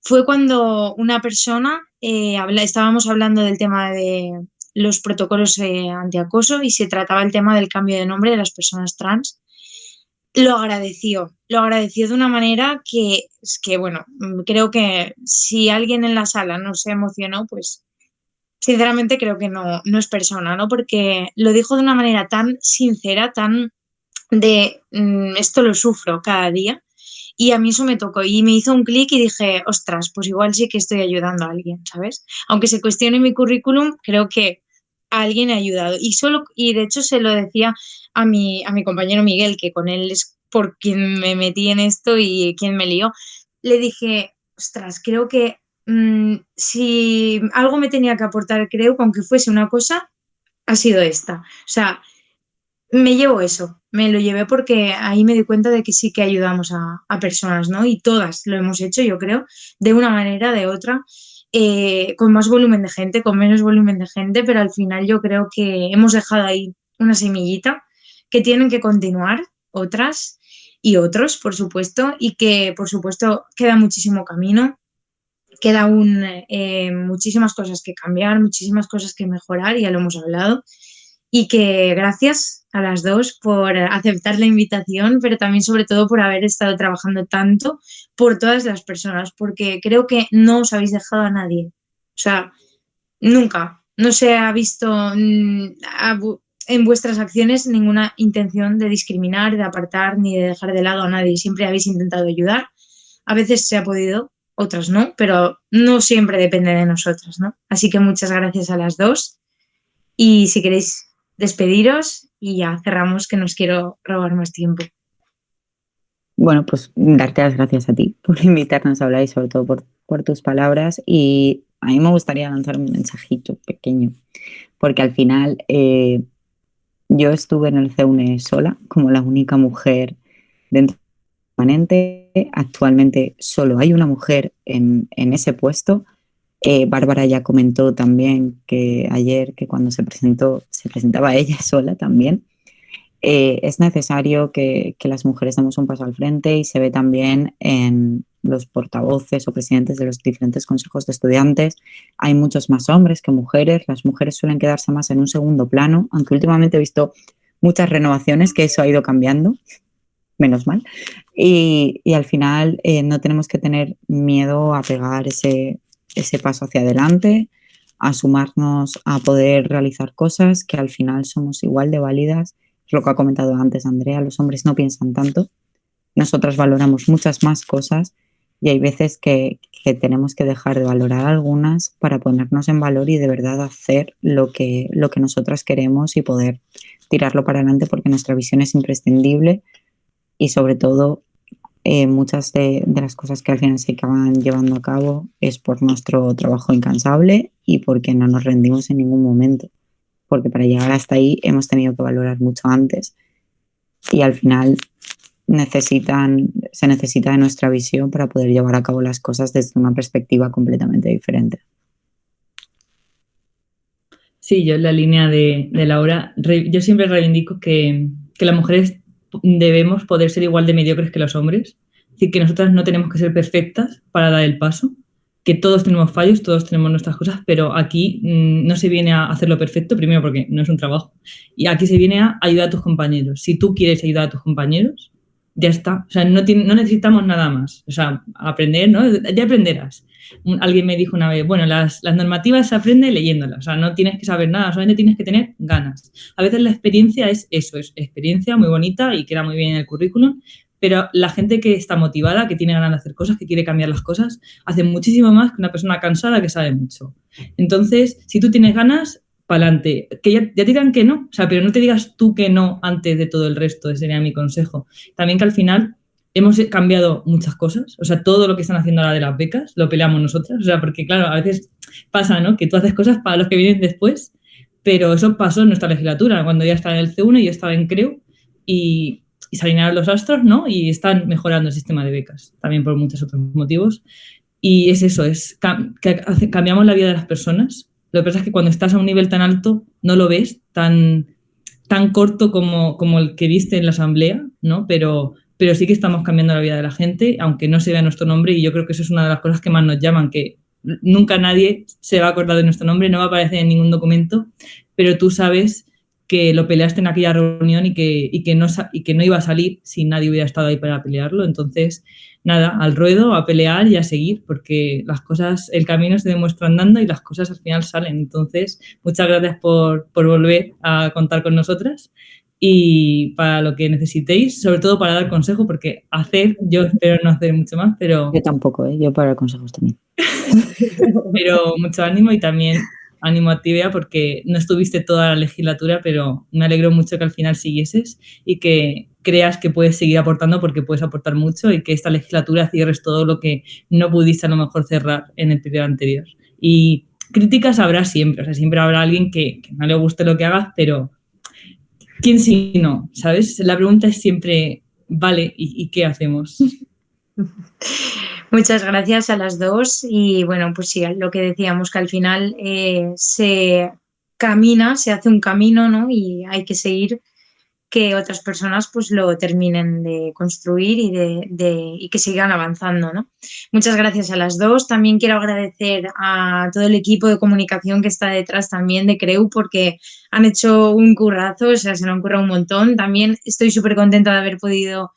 fue cuando una persona, estábamos hablando del tema de los protocolos antiacoso y se trataba el tema del cambio de nombre de las personas trans. Lo agradeció de una manera que, bueno, creo que si alguien en la sala no se emocionó, pues sinceramente creo que no es persona, ¿no? Porque lo dijo de una manera tan sincera, tan de esto lo sufro cada día. Y a mí eso me tocó y me hizo un clic y dije, ostras, pues igual sí que estoy ayudando a alguien, ¿sabes? Aunque se cuestione mi currículum, creo que a alguien he ayudado. Y de hecho se lo decía a mi compañero Miguel, que con él es por quien me metí en esto y quien me lió. Le dije, ostras, creo que si algo me tenía que aportar, creo que aunque fuese una cosa, ha sido esta. O sea, me llevo eso, me lo llevé porque ahí me di cuenta de que sí que ayudamos a personas, ¿no? Y todas lo hemos hecho, yo creo, de una manera, de otra, con más volumen de gente, con menos volumen de gente, pero al final yo creo que hemos dejado ahí una semillita que tienen que continuar otras y otros, por supuesto, y que, por supuesto, queda muchísimo camino. Queda aún muchísimas cosas que cambiar, muchísimas cosas que mejorar, ya lo hemos hablado, y que gracias a las dos por aceptar la invitación, pero también sobre todo por haber estado trabajando tanto por todas las personas, porque creo que no os habéis dejado a nadie. O sea, nunca, no se ha visto en vuestras acciones ninguna intención de discriminar, de apartar ni de dejar de lado a nadie. Siempre habéis intentado ayudar. A veces se ha podido, otras no, pero no siempre depende de nosotras, ¿no? Así que muchas gracias a las dos. Y si queréis despediros y ya cerramos, que no os quiero robar más tiempo. Bueno, pues darte las gracias a ti por invitarnos a hablar y sobre todo por tus palabras. Y a mí me gustaría lanzar un mensajito pequeño, porque al final yo estuve en el CEUNE sola, como la única mujer dentro del permanente. Actualmente solo hay una mujer en ese puesto. Bárbara ya comentó también que ayer, que cuando se presentaba ella sola también. Es necesario que las mujeres demos un paso al frente y se ve también en los portavoces o presidentes de los diferentes consejos de estudiantes. Hay muchos más hombres que mujeres. Las mujeres suelen quedarse más en un segundo plano, aunque últimamente he visto muchas renovaciones que eso ha ido cambiando, menos mal. Y al final no tenemos que tener miedo a pegar ese paso hacia adelante, a sumarnos a poder realizar cosas que al final somos igual de válidas. Es lo que ha comentado antes Andrea, los hombres no piensan tanto, nosotras valoramos muchas más cosas Y hay veces que tenemos que dejar de valorar algunas para ponernos en valor y de verdad hacer lo que nosotras queremos y poder tirarlo para adelante, porque nuestra visión es imprescindible y sobre todo muchas de las cosas que al final se acaban llevando a cabo es por nuestro trabajo incansable y porque no nos rendimos en ningún momento, porque para llegar hasta ahí hemos tenido que valorar mucho antes y al final se necesita de nuestra visión para poder llevar a cabo las cosas desde una perspectiva completamente diferente. Sí, yo en la línea de Laura, yo siempre reivindico que las mujeres debemos poder ser igual de mediocres que los hombres. Es decir, que nosotras no tenemos que ser perfectas para dar el paso, que todos tenemos fallos, todos tenemos nuestras cosas, pero aquí no se viene a hacerlo perfecto, primero porque no es un trabajo, y aquí se viene a ayudar a tus compañeros. Si tú quieres ayudar a tus compañeros, ya está. O sea, no necesitamos nada más. O sea, aprender, ¿no? Ya aprenderás. Alguien me dijo una vez, bueno, las normativas se aprende leyéndolas, o sea, no tienes que saber nada, solamente tienes que tener ganas. A veces la experiencia es eso, es experiencia muy bonita y queda muy bien en el currículum, pero la gente que está motivada, que tiene ganas de hacer cosas, que quiere cambiar las cosas, hace muchísimo más que una persona cansada que sabe mucho. Entonces, si tú tienes ganas, para adelante. Que ya te dirán que no, o sea, pero no te digas tú que no antes de todo el resto, ese sería mi consejo. También que al final hemos cambiado muchas cosas, o sea, todo lo que están haciendo ahora de las becas lo peleamos nosotras, o sea, porque claro, a veces pasa, ¿no? Que tú haces cosas para los que vienen después, pero eso pasó en nuestra legislatura, cuando ya estaba en el C1 y yo estaba en CREU y se alinearon los astros, ¿no? Y están mejorando el sistema de becas, también por muchos otros motivos. Y es eso, cambiamos la vida de las personas. Lo que pasa es que cuando estás a un nivel tan alto no lo ves tan corto como el que viste en la asamblea, ¿no? Pero sí que estamos cambiando la vida de la gente, aunque no se vea nuestro nombre, y yo creo que eso es una de las cosas que más nos llaman, que nunca nadie se va a acordar de nuestro nombre, no va a aparecer en ningún documento, pero tú sabes que lo peleaste en aquella reunión y que no iba a salir si nadie hubiera estado ahí para pelearlo. Entonces, nada, al ruedo, a pelear y a seguir, porque las cosas, el camino se demuestra andando y las cosas al final salen. Entonces, muchas gracias por volver a contar con nosotras y para lo que necesitéis, sobre todo para dar consejo, porque yo espero no hacer mucho más, pero... Yo tampoco, yo para consejos también. Pero mucho ánimo y también ánimo a ti, Bea, porque no estuviste toda la legislatura, pero me alegro mucho que al final siguieses y que creas que puedes seguir aportando porque puedes aportar mucho y que esta legislatura cierres todo lo que no pudiste a lo mejor cerrar en el periodo anterior. Y críticas habrá siempre, o sea, siempre habrá alguien que no le guste lo que hagas, pero ¿quién si no? ¿Sabes? La pregunta es siempre, vale, ¿y qué hacemos? Muchas gracias a las dos y bueno, pues sí, lo que decíamos que al final se hace un camino, ¿no? Y hay que seguir que otras personas pues lo terminen de construir y que sigan avanzando, ¿no? Muchas gracias a las dos. También quiero agradecer a todo el equipo de comunicación que está detrás también de CREU porque han hecho un currazo, o sea, se lo han currado un montón. También estoy súper contenta de haber podido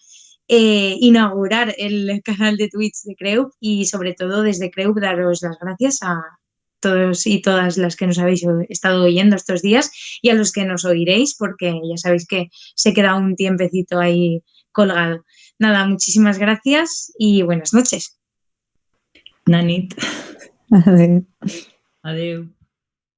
inaugurar el canal de Twitch de CREU y sobre todo desde CREU daros las gracias a todos y todas las que nos habéis estado oyendo estos días y a los que nos oiréis porque ya sabéis que se queda un tiempecito ahí colgado. Nada, muchísimas gracias y buenas noches. Nanit. Adiós. Adiós.